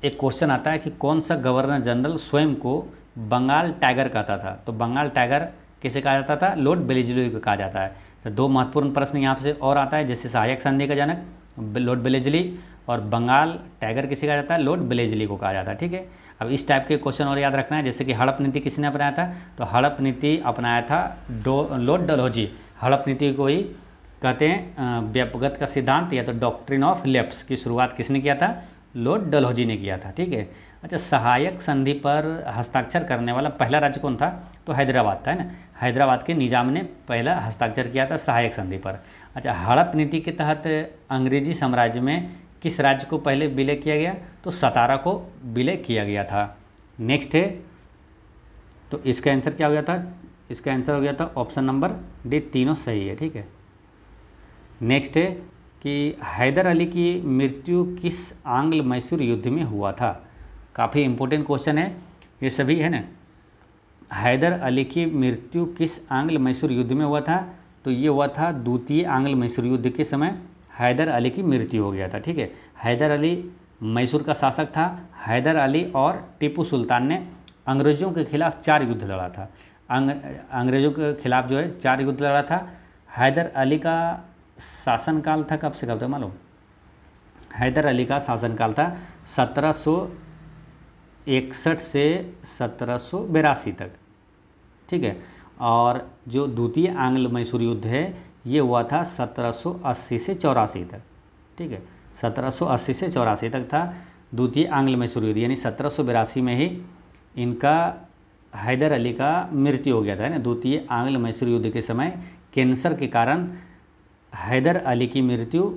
एक क्वेश्चन आता है कि कौन सा गवर्नर जनरल स्वयं को बंगाल टाइगर कहता था? तो बंगाल टाइगर किसे कहा जाता था? लॉर्ड बेलेजली को कहा जाता है। तो दो महत्वपूर्ण प्रश्न यहाँ से और आता है, जैसे सहायक संधि का जनक लॉर्ड बेलेजली और बंगाल टाइगर किसे कहा जाता है? लॉर्ड बेलेजली को कहा जाता है, ठीक है। अब इस टाइप के क्वेश्चन और याद रखना है, जैसे कि हड़प नीति किसने अपनाया था? तो हड़प नीति अपनाया था लॉर्ड डलहौजी। हड़प नीति को ही कहते हैं व्यापगत का सिद्धांत या तो डॉक्ट्रिन ऑफ लेप्स की शुरुआत किसने किया था? लॉर्ड डलहौजी ने किया था, ठीक है। अच्छा, सहायक संधि पर हस्ताक्षर करने वाला पहला राज्य कौन था? तो हैदराबाद था, है ना। हैदराबाद के निजाम ने पहला हस्ताक्षर किया था सहायक संधि पर। अच्छा, हड़प नीति के तहत अंग्रेजी साम्राज्य में किस राज्य को पहले विलय किया गया? तो सतारा को विलय किया गया था। नेक्स्ट है, तो इसका आंसर क्या हो गया था? इसका आंसर हो गया था ऑप्शन नंबर डी, तीनों सही है, ठीक है। नेक्स्ट है कि हैदर अली की मृत्यु किस आंग्ल मैसूर युद्ध में हुआ था? काफ़ी इंपॉर्टेंट क्वेश्चन है ये सभी, है ना। हैदर अली की मृत्यु किस आंग्ल मैसूर युद्ध में हुआ था? तो ये हुआ था द्वितीय आंग्ल मैसूर युद्ध के समय हैदर अली की मृत्यु हो गया था, ठीक है। हैदर अली मैसूर का शासक था। हैदर अली और टीपू सुल्तान ने अंग्रेज़ों के खिलाफ 4 युद्ध लड़ा था। अंग्रेज़ों के खिलाफ जो है 4 युद्ध लड़ा था। हैदर अली का शासनकाल था कब से कब तक मालूम? हैदर अली का शासनकाल था 1761 से 1782 तक, ठीक है। और जो द्वितीय आंग्ल मैसूर युद्ध है ये हुआ था 1780 से 84 तक, ठीक है, 1780 से 84 तक था द्वितीय आंग्ल मैसूर युद्ध, यानी 1782 में ही इनका हैदर अली का मृत्यु हो गया था, है ना। द्वितीय आंग्ल मैसूर युद्ध के समय कैंसर के कारण हैदर अली की मृत्यु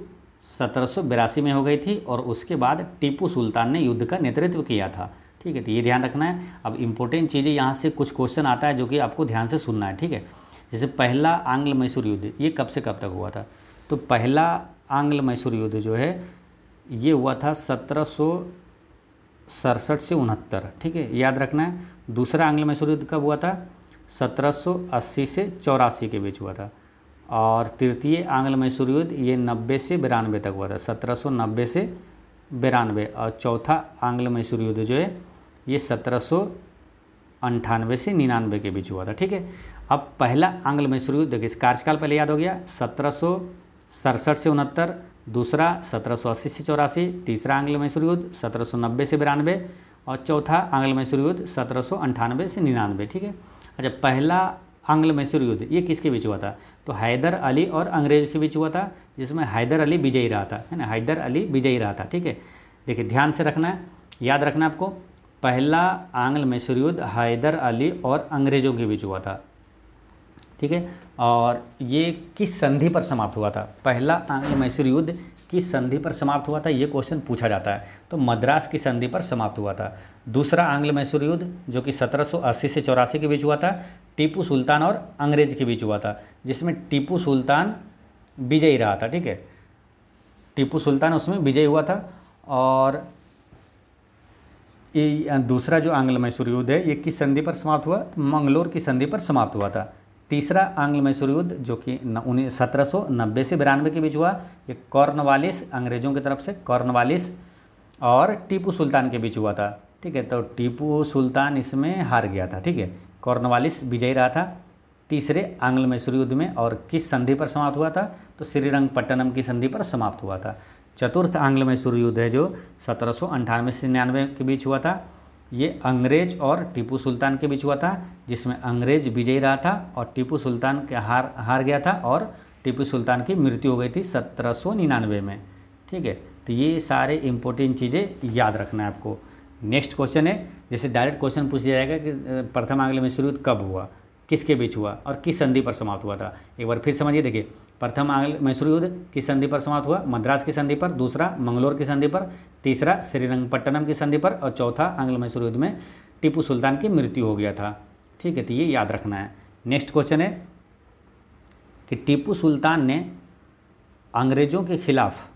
1782 में हो गई थी और उसके बाद टीपू सुल्तान ने युद्ध का नेतृत्व किया था, ठीक है। तो ये ध्यान रखना है। अब इम्पोर्टेंट चीज़ें यहाँ से कुछ क्वेश्चन आता है जो कि आपको ध्यान से सुनना है, ठीक है। जैसे पहला आंग्ल मैसूर युद्ध ये कब से कब तक हुआ था, तो पहला आंग्ल मैसूर युद्ध जो है ये हुआ था 1767 से 69, ठीक है, याद रखना है। दूसरा आंग्ल मैसूर युद्ध कब हुआ था, 1780 से 84 के बीच हुआ था। और तृतीय आंग्ल मैसूर युद्ध ये 90 से 92 तक हुआ था, 1790 से 92। और चौथा आंग्ल मैसूर युद्ध जो है ये 1798 से 99 के बीच हुआ था, ठीक है। अब पहला आंग्ल मैसूर युद्ध देखिए, कार्यकाल पहले याद हो गया, 1767 से 69, दूसरा 1780 से 84, तीसरा आंग्ल मैसूर युद्ध 1790 से 92 और चौथा आंग्ल मैसूर युद्ध 1798 से 99, ठीक है। अच्छा, पहला आंग्ल मैसूर युद्ध ये किसके बीच हुआ था, तो हैदर अली और अंग्रेज के बीच हुआ था, जिसमें हैदर अली विजयी रहा था, है ना, हैदर अली विजयी रहा था, ठीक है। देखिए ध्यान से रखना है, याद रखना है आपको, पहला आंग्ल मैसूर युद्ध हैदर अली और अंग्रेज़ों के बीच हुआ था, ठीक है। और ये किस संधि पर समाप्त हुआ था, पहला आंग्ल मैसूर युद्ध किस संधि पर समाप्त हुआ था, ये क्वेश्चन पूछा जाता है, तो मद्रास की संधि पर समाप्त हुआ था। दूसरा आंग्ल मैसूर युद्ध जो कि 1780 से 84 के बीच हुआ था, टीपू सुल्तान और अंग्रेज के बीच हुआ था, जिसमें टीपू सुल्तान विजयी रहा था, ठीक है, टीपू सुल्तान उसमें विजयी हुआ था। और ये दूसरा जो आंग्ल मैसूर युद्ध है ये किस संधि पर समाप्त हुआ, मंगलोर की संधि पर समाप्त हुआ था। तीसरा आंग्ल मैसूर युद्ध जो कि 1790 से 92 के बीच हुआ, ये कॉर्नवालिस, अंग्रेज़ों की तरफ से कॉर्नवालिस और टीपू सुल्तान के बीच हुआ था, ठीक है। तो टीपू सुल्तान इसमें हार गया था, ठीक है, कॉर्नवालिस विजयी रहा था तीसरे आंग्ल मैसूर युद्ध में। और किस संधि पर समाप्त हुआ था, तो श्रीरंगपट्टनम की संधि पर समाप्त हुआ था। चतुर्थ आंग्ल मैसूर युद्ध है जो 1798 से 99 के बीच हुआ था, ये अंग्रेज और टीपू सुल्तान के बीच हुआ था, जिसमें अंग्रेज विजयी रहा था और टीपू सुल्तान के हार गया था और टीपू सुल्तान की मृत्यु हो गई थी 1799 में, ठीक है। तो ये सारे इंपॉर्टेंट चीज़ें याद रखना है आपको। नेक्स्ट क्वेश्चन है, जैसे डायरेक्ट क्वेश्चन पूछ जाएगा कि प्रथम आंग्ल मैसूर युद्ध कब हुआ, किसके बीच हुआ और किस संधि पर समाप्त हुआ था। एक बार फिर समझिए, देखिए प्रथम आंग्ल मैसूर युद्ध किस संधि पर समाप्त हुआ, मद्रास की संधि पर, दूसरा मंगलोर की संधि पर, तीसरा श्रीरंगपट्टनम की संधि पर और चौथा आंग्ल मैसूर युद्ध में टीपू सुल्तान की मृत्यु हो गया था, ठीक है। तो ये याद रखना है। नेक्स्ट क्वेश्चन है कि टीपू सुल्तान ने अंग्रेजों के खिलाफ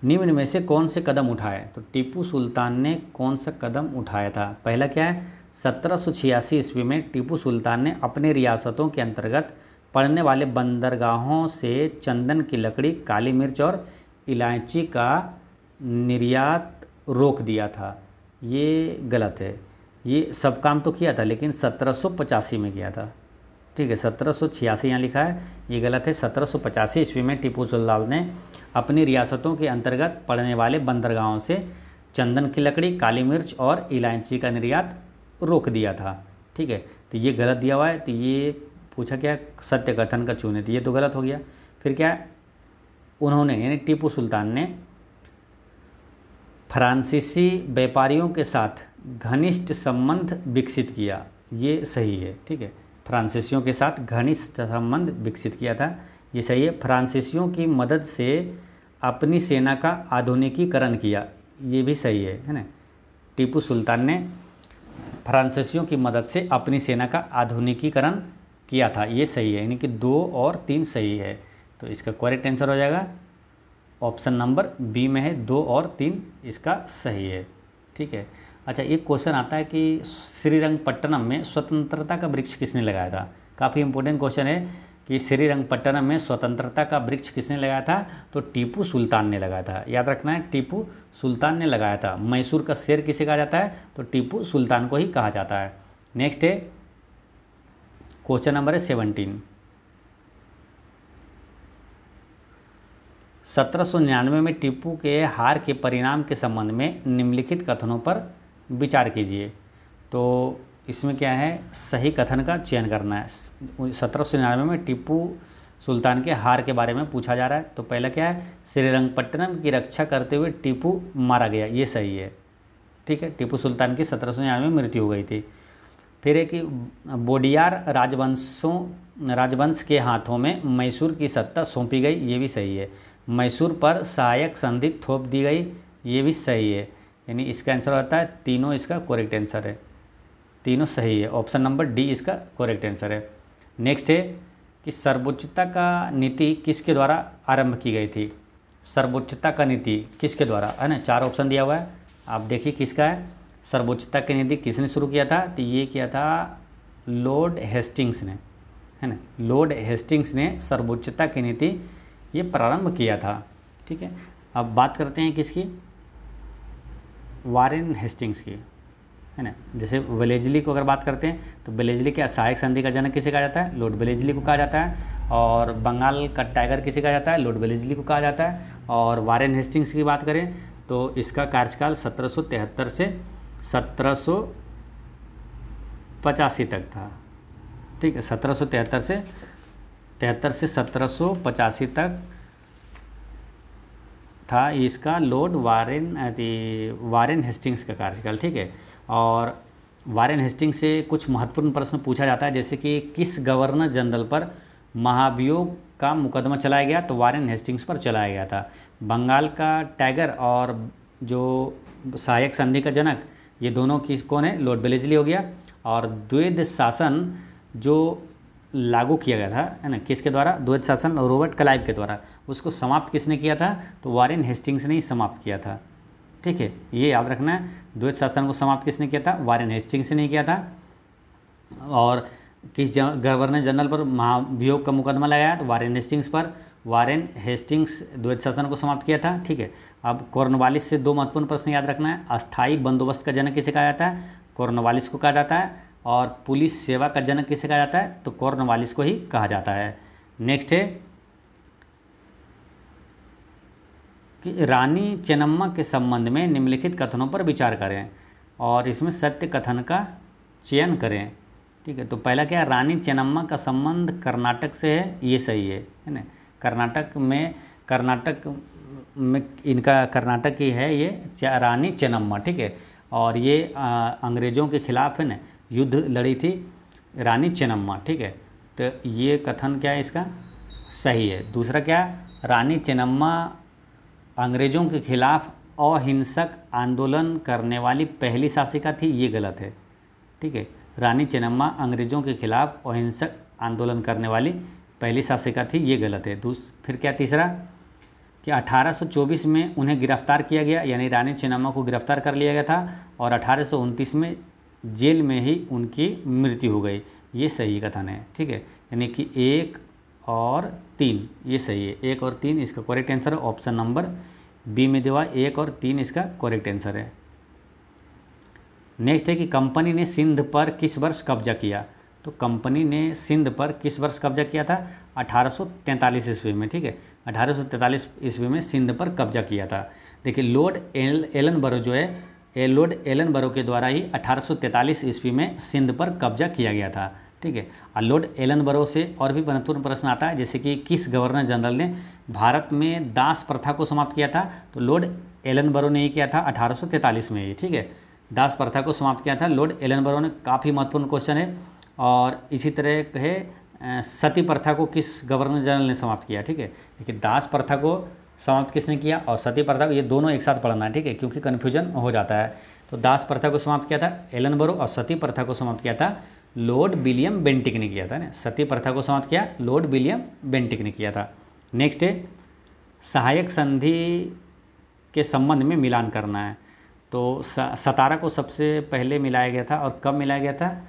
निम्न में से कौन से कदम उठाए, तो टीपू सुल्तान ने कौन सा कदम उठाया था। पहला क्या है, 1786 ईस्वी में टीपू सुल्तान ने अपने रियासतों के अंतर्गत पड़ने वाले बंदरगाहों से चंदन की लकड़ी, काली मिर्च और इलायची का निर्यात रोक दिया था। ये गलत है, ये सब काम तो किया था लेकिन 1785 में किया था, ठीक है। 1786 यहाँ लिखा है, ये गलत है। 1785 ईस्वी में टीपू सुल्तान ने अपनी रियासतों के अंतर्गत पड़ने वाले बंदरगाहों से चंदन की लकड़ी, काली मिर्च और इलायची का निर्यात रोक दिया था, ठीक है। तो ये गलत दिया हुआ है, तो ये पूछा क्या, सत्य कथन का चुने, तो ये तो गलत हो गया। फिर क्या, उन्होंने यानी टीपू सुल्तान ने फ्रांसीसी व्यापारियों के साथ घनिष्ठ संबंध विकसित किया, ये सही है, ठीक है। फ्रांसीसियों के साथ घनिष्ठ संबंध विकसित किया था, ये सही है। फ्रांसीसियों की मदद से अपनी सेना का आधुनिकीकरण किया, ये भी सही है ना। टीपू सुल्तान ने फ्रांसीसियों की मदद से अपनी सेना का आधुनिकीकरण किया था, ये सही है, यानी कि 2 और 3 सही है। तो इसका करेक्ट आंसर हो जाएगा ऑप्शन नंबर बी में है, 2 और 3 इसका सही है, ठीक है। अच्छा, एक क्वेश्चन आता है कि श्रीरंगपट्टनम में स्वतंत्रता का वृक्ष किसने लगाया था। काफ़ी इंपॉर्टेंट क्वेश्चन है कि श्रीरंगपट्टनम में स्वतंत्रता का वृक्ष किसने लगाया था, तो टीपू सुल्तान ने लगाया था। याद रखना है, टीपू सुल्तान ने लगाया था। मैसूर का शेर किसे कहा जाता है, तो टीपू सुल्तान को ही कहा जाता है। नेक्स्ट है क्वेश्चन नंबर है 17। 1799 में टीपू के हार के परिणाम के संबंध में निम्नलिखित कथनों पर विचार कीजिए। तो इसमें क्या है, सही कथन का चयन करना है। 1799 में टीपू सुल्तान के हार के बारे में पूछा जा रहा है। तो पहला क्या है, श्रीरंगपट्टनम की रक्षा करते हुए टीपू मारा गया, ये सही है। ठीक है, टीपू सुल्तान की 1799 में मृत्यु हो गई थी। फिर है कि बोडियार राजवंश के हाथों में मैसूर की सत्ता सौंपी गई, ये भी सही है। मैसूर पर सहायक संधि थोप दी गई, ये भी सही है। यानी इसका आंसर होता है तीनों, इसका करेक्ट आंसर है, तीनों सही है। ऑप्शन नंबर डी इसका करेक्ट आंसर है। नेक्स्ट है कि सर्वोच्चता का नीति किसके द्वारा आरंभ की गई थी। सर्वोच्चता का नीति किसके द्वारा, है ना, 4 ऑप्शन दिया हुआ है, आप देखिए किसका है। सर्वोच्चता की नीति किसने शुरू किया था, तो ये किया था लॉर्ड हेस्टिंग्स ने, है ना। लॉर्ड हेस्टिंग्स ने सर्वोच्चता की नीति ये प्रारंभ किया था। ठीक है, अब बात करते हैं किसकी, वारेन हेस्टिंग्स की, है ना। जैसे वेलेस्ली को अगर बात करते हैं तो वेलेस्ली के सहायक संधि का जनक किसे कहा जाता है, लॉर्ड वेलेस्ली को कहा जाता है। और बंगाल का टाइगर किसे कहा जाता है, लॉर्ड वेलेस्ली को कहा जाता है। और वारेन हेस्टिंग्स की बात करें तो इसका कार्यकाल 1773 से 1785 तक था। ठीक है, 1773 से 1785 तक था इसका लॉर्ड वारेन हेस्टिंग्स का कार्यकाल। ठीक है, और वारेन हेस्टिंग्स से कुछ महत्वपूर्ण प्रश्न पूछा जाता है, जैसे कि किस गवर्नर जनरल पर महाभियोग का मुकदमा चलाया गया, तो वारेन हेस्टिंग्स पर चलाया गया था। बंगाल का टाइगर और जो सहायक संधि का जनक, ये दोनों कौन है, लॉर्ड वेलेस्ली हो गया। और द्वैध शासन जो लागू किया गया था, है ना, किसके द्वारा, द्वैध शासन रॉबर्ट क्लाइव के द्वारा, उसको समाप्त किसने किया था, तो वारेन हेस्टिंग्स ने ही समाप्त किया था। ठीक है, ये याद रखना है, द्वैध शासन को समाप्त किसने किया था, वारेन हेस्टिंग्स ने किया था। और किस गवर्नर जनरल पर महाभियोग का मुकदमा लगाया, तो वारेन हेस्टिंग्स पर। वारेन हेस्टिंग्स द्वैध शासन को समाप्त किया था। ठीक है, अब कॉर्नवालिस से 2 महत्वपूर्ण प्रश्न याद रखना है। अस्थायी बंदोबस्त का जनक किसे कहा जाता है, कॉर्नवालिस को कहा जाता है। और पुलिस सेवा का जनक किसे कहा जाता है, तो कॉर्नवालिस को ही कहा जाता है। नेक्स्ट है कि रानी चेन्नम्मा के संबंध में निम्नलिखित कथनों पर विचार करें और इसमें सत्य कथन का चयन करें। ठीक है, तो पहला क्या है, रानी चेन्नम्मा का संबंध कर्नाटक से है, ये सही है ना। कर्नाटक में इनका कर्नाटक की है ये रानी चेन्नम्मा। ठीक है, और ये अंग्रेज़ों के खिलाफ, है ना, युद्ध लड़ी थी रानी चेन्नम्मा। ठीक है, तो ये कथन क्या है, इसका सही है। दूसरा क्या, रानी चेन्नम्मा अंग्रेज़ों के खिलाफ अहिंसक आंदोलन करने वाली पहली शासिका थी, ये गलत है। ठीक है, रानी चेन्नम्मा अंग्रेज़ों के खिलाफ अहिंसक आंदोलन करने वाली पहली शासिका थी, ये गलत है। फिर क्या, तीसरा कि 1824 में उन्हें गिरफ्तार किया गया, यानी रानी चेन्नम्मा को गिरफ्तार कर लिया गया था और 1829 में जेल में ही उनकी मृत्यु हो गई, ये सही कथन है। ठीक है, यानी कि 1 और 3 ये सही है, 1 और 3 इसका करेक्ट आंसर है। ऑप्शन नंबर बी में दिया 1 और 3 इसका करेक्ट आंसर है। नेक्स्ट है कि कंपनी ने सिंध पर किस वर्ष कब्जा किया, तो कंपनी ने सिंध पर किस वर्ष कब्जा किया था, 1843 ईस्वी में। ठीक है, 1843 ईस्वी में सिंध पर कब्जा किया था। देखिए, लॉर्ड एलनबरो जो है, लॉर्ड एलनबरो के द्वारा ही 1843 ईस्वी में सिंध पर कब्जा किया गया था। ठीक है, और लॉर्ड एलनबरो से और भी महत्वपूर्ण प्रश्न आता है, जैसे कि किस गवर्नर जनरल ने भारत में दास प्रथा को समाप्त किया था, तो लॉर्ड एलनबरो ने ही किया था 1843 में ही। ठीक है, दास प्रथा को समाप्त किया था लॉर्ड एलनबरो ने, काफ़ी महत्वपूर्ण क्वेश्चन है। और इसी तरह है सती प्रथा को किस गवर्नर जनरल ने समाप्त किया। ठीक है, देखिए दास प्रथा को समाप्त किसने किया और सती प्रथा को, ये दोनों एक साथ पढ़ना है। ठीक है, क्योंकि कन्फ्यूजन हो जाता है। तो दास प्रथा को समाप्त किया था एलनबरो और सती प्रथा को समाप्त किया था लॉर्ड विलियम बेंटिक ने किया था ना। सती प्रथा को समाप्त किया लॉर्ड विलियम बेंटिक ने किया था। नेक्स्ट है सहायक संधि के संबंध में मिलान करना है। तो 17 को सबसे पहले मिलाया गया था और कब मिलाया गया था,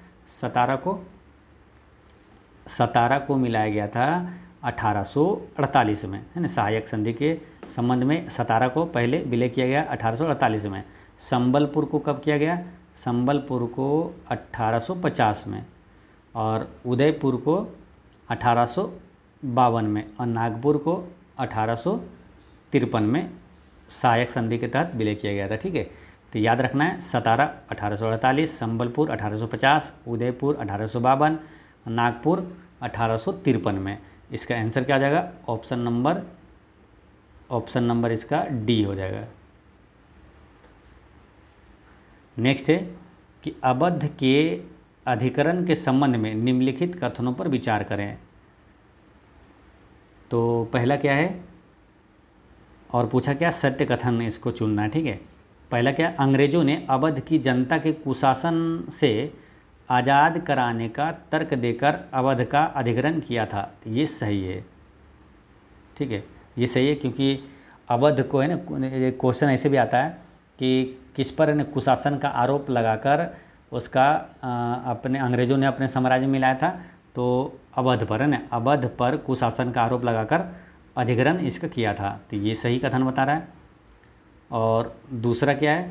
17 को मिलाया गया था 1848 में, है ना। सहायक संधि के संबंध में 17 को पहले विलय किया गया 1848 में। संबलपुर को कब किया गया, संबलपुर को 1850 में और उदयपुर को 1852 में और नागपुर को 1853 में सहायक संधि के तहत विलय किया गया था। ठीक है, तो याद रखना है सतारा 1848, संबलपुर 1850, उदयपुर 1852, नागपुर 1853 में। इसका आंसर क्या हो जाएगा? ऑप्शन नंबर इसका डी हो जाएगा। नेक्स्ट है कि अवध के अधिकरण के संबंध में निम्नलिखित कथनों पर विचार करें। तो पहला क्या है और पूछा क्या? सत्य कथन इसको चुनना है, ठीक है। पहला क्या? अंग्रेजों ने अवध की जनता के कुशासन से आज़ाद कराने का तर्क देकर अवध का अधिग्रहण किया था। ये सही है, ठीक है, ये सही है, क्योंकि अवध को है ना, क्वेश्चन ऐसे भी आता है कि किस पर है ना कुशासन का आरोप लगाकर उसका अपने अंग्रेज़ों ने अपने साम्राज्य में मिलाया था, तो अवध पर है ना, अवध पर कुशासन का आरोप लगाकर अधिग्रहण इसका किया था। तो ये सही कथन बता रहा है। और दूसरा क्या है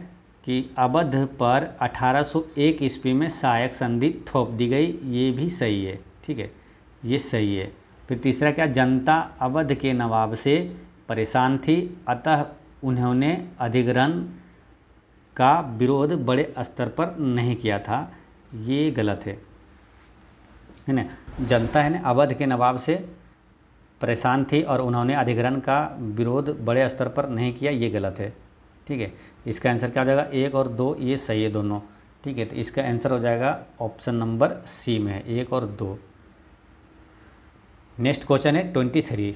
कि अवध पर 1801 ईस्वी में सहायक संधि थोप दी गई। ये भी सही है, ठीक है, ये सही है। फिर तीसरा क्या? जनता अवध के नवाब से परेशान थी, अतः उन्होंने अधिग्रहण का विरोध बड़े स्तर पर नहीं किया था। ये गलत है ना। जनता है ना अवध के नवाब से परेशान थी और उन्होंने अधिग्रहण का विरोध बड़े स्तर पर नहीं किया। ये गलत है, ठीक है। इसका आंसर क्या हो जाएगा? 1 और 2 ये सही है दोनों, ठीक है। तो इसका आंसर हो जाएगा ऑप्शन नंबर सी में है, 1 और 2। नेक्स्ट क्वेश्चन है 23।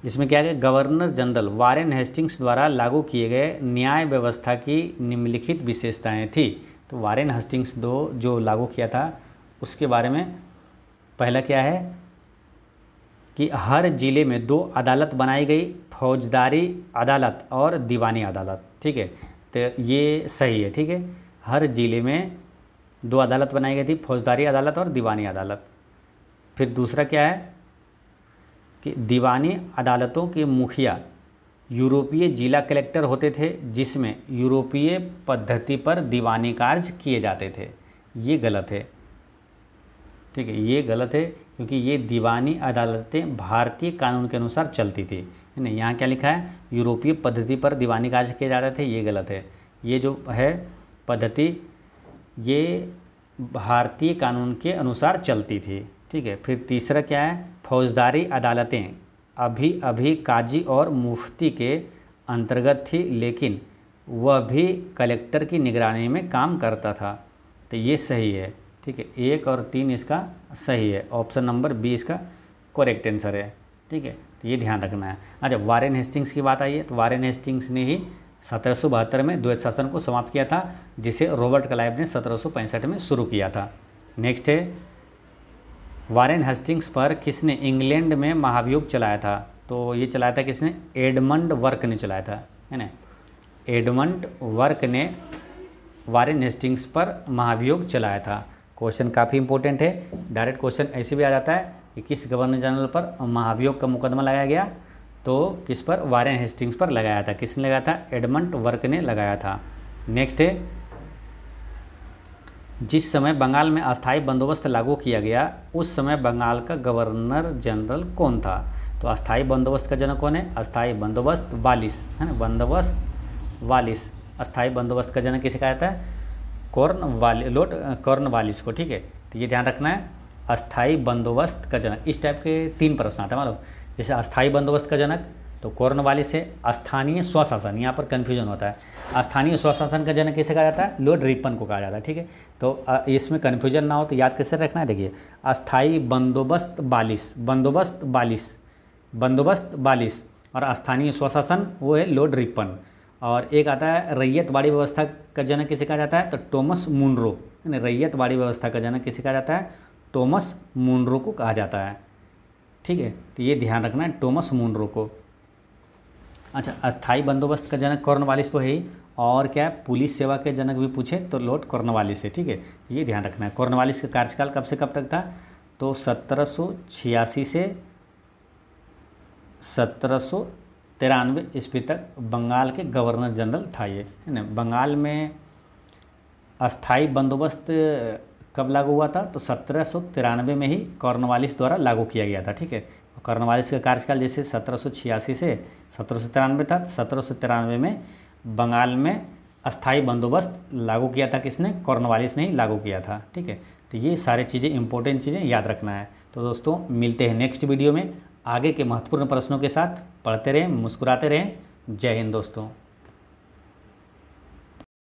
इसमें क्या है? गवर्नर जनरल वारेन हेस्टिंग्स द्वारा लागू किए गए न्याय व्यवस्था की निम्नलिखित विशेषताएं थी। तो वारेन हेस्टिंग्स जो लागू किया था उसके बारे में पहला क्या है कि हर ज़िले में 2 अदालत बनाई गई, फौजदारी अदालत और दीवानी अदालत, ठीक है। तो ये सही है, ठीक है। हर ज़िले में 2 अदालत बनाई गई थी, फौजदारी अदालत और दीवानी अदालत। फिर दूसरा क्या है कि दीवानी अदालतों के मुखिया यूरोपीय जिला कलेक्टर होते थे, जिसमें यूरोपीय पद्धति पर दीवानी कार्य किए जाते थे। ये गलत है, ठीक है, ये गलत है, क्योंकि ये दीवानी अदालतें भारतीय कानून के अनुसार चलती थी, है ना। यहाँ क्या लिखा है? यूरोपीय पद्धति पर दीवानी कार्य किए जाते थे। ये गलत है। ये जो है पद्धति ये भारतीय कानून के अनुसार चलती थी, ठीक है। फिर तीसरा क्या है? फौजदारी अदालतें अभी काजी और मुफ्ती के अंतर्गत थी, लेकिन वह भी कलेक्टर की निगरानी में काम करता था। तो ये सही है, ठीक है। 1 और 3 इसका सही है। ऑप्शन नंबर बी इसका करेक्ट आंसर है, ठीक है। तो ये ध्यान रखना है। अच्छा, वारेन हेस्टिंग्स की बात आई है, तो वारेन हेस्टिंग्स ने ही 1772 में द्वैत शासन को समाप्त किया था, जिसे रॉबर्ट क्लाइव ने 1765 में शुरू किया था। नेक्स्ट है वारेन हेस्टिंग्स पर किसने इंग्लैंड में महाभियोग चलाया था? तो ये चलाया था किसने? एडमंड वर्क ने चलाया था, है ना। एडमंड वर्क ने वारेन हेस्टिंग्स पर महाभियोग चलाया था। क्वेश्चन काफ़ी इंपॉर्टेंट है। डायरेक्ट क्वेश्चन ऐसे भी आ जाता है कि किस गवर्नर जनरल पर महाभियोग का मुकदमा लगाया गया? तो किस पर? वारेन हेस्टिंग्स पर लगाया था। किसने लगाया था? एडमंड वर्क ने लगाया था। नेक्स्ट है जिस समय बंगाल में अस्थायी बंदोबस्त लागू किया गया, उस समय बंगाल का गवर्नर जनरल कौन था? तो अस्थायी बंदोबस्त का जनक कौन है? अस्थायी बंदोबस्त वालिस, है ना। बंदोबस्त वालिस, अस्थायी बंदोबस्त का जनक किसे कहा जाता है? लॉर्ड कॉर्नवालिस को, ठीक है। तो ये ध्यान रखना है, अस्थायी बंदोबस्त का जनक। इस टाइप के 3 प्रश्न आते हैं मालूम। जैसे अस्थायी बंदोबस्त का जनक तो कॉर्नवालिस है। स्थानीय स्वशासन, यहाँ पर कन्फ्यूजन होता है। स्थानीय स्वशासन का जनक किसे कहा जाता है? लॉर्ड रिपन को कहा जाता है, ठीक है। तो इसमें कन्फ्यूजन ना हो तो याद कैसे रखना है? देखिए, अस्थायी बंदोबस्त बालिस और स्थानीय स्वशासन वो है लॉर्ड रिपन। और एक आता है रैयतवाड़ी व्यवस्था का जनक किसे कहा जाता है? तो टॉमस मुनरो, रैयतवाड़ी व्यवस्था का जनक किसे कहा जाता है? टॉमस मुनरो को कहा जाता है, ठीक है। तो ये ध्यान रखना है, टॉमस मुनरो को। अच्छा, अस्थायी बंदोबस्त का जनक कॉर्नवालिस तो है ही, और क्या पुलिस सेवा के जनक भी पूछे तो लॉर्ड कॉर्नवालिस है, ठीक है। ये ध्यान रखना है। कॉर्नवालिस का कार्यकाल कब से कब तक था? तो 1786 से 1793 ईस्वी तक बंगाल के गवर्नर जनरल था ये, है ना। बंगाल में अस्थाई बंदोबस्त कब लागू हुआ था? तो 1793 में ही कॉर्नवालिस द्वारा लागू किया गया था, ठीक है। कॉर्नवालिस का कार्यकाल जैसे 1786 से 1793 था, 1793 में बंगाल में अस्थाई बंदोबस्त लागू किया था किसने? कॉर्नवालिस ने ही लागू किया था। ठीक है, तो ये सारी चीज़ें इंपॉर्टेंट चीज़ें याद रखना है। तो दोस्तों मिलते हैं नेक्स्ट वीडियो में आगे के महत्वपूर्ण प्रश्नों के साथ। पढ़ते रहें, मुस्कुराते रहें। जय हिंद दोस्तों।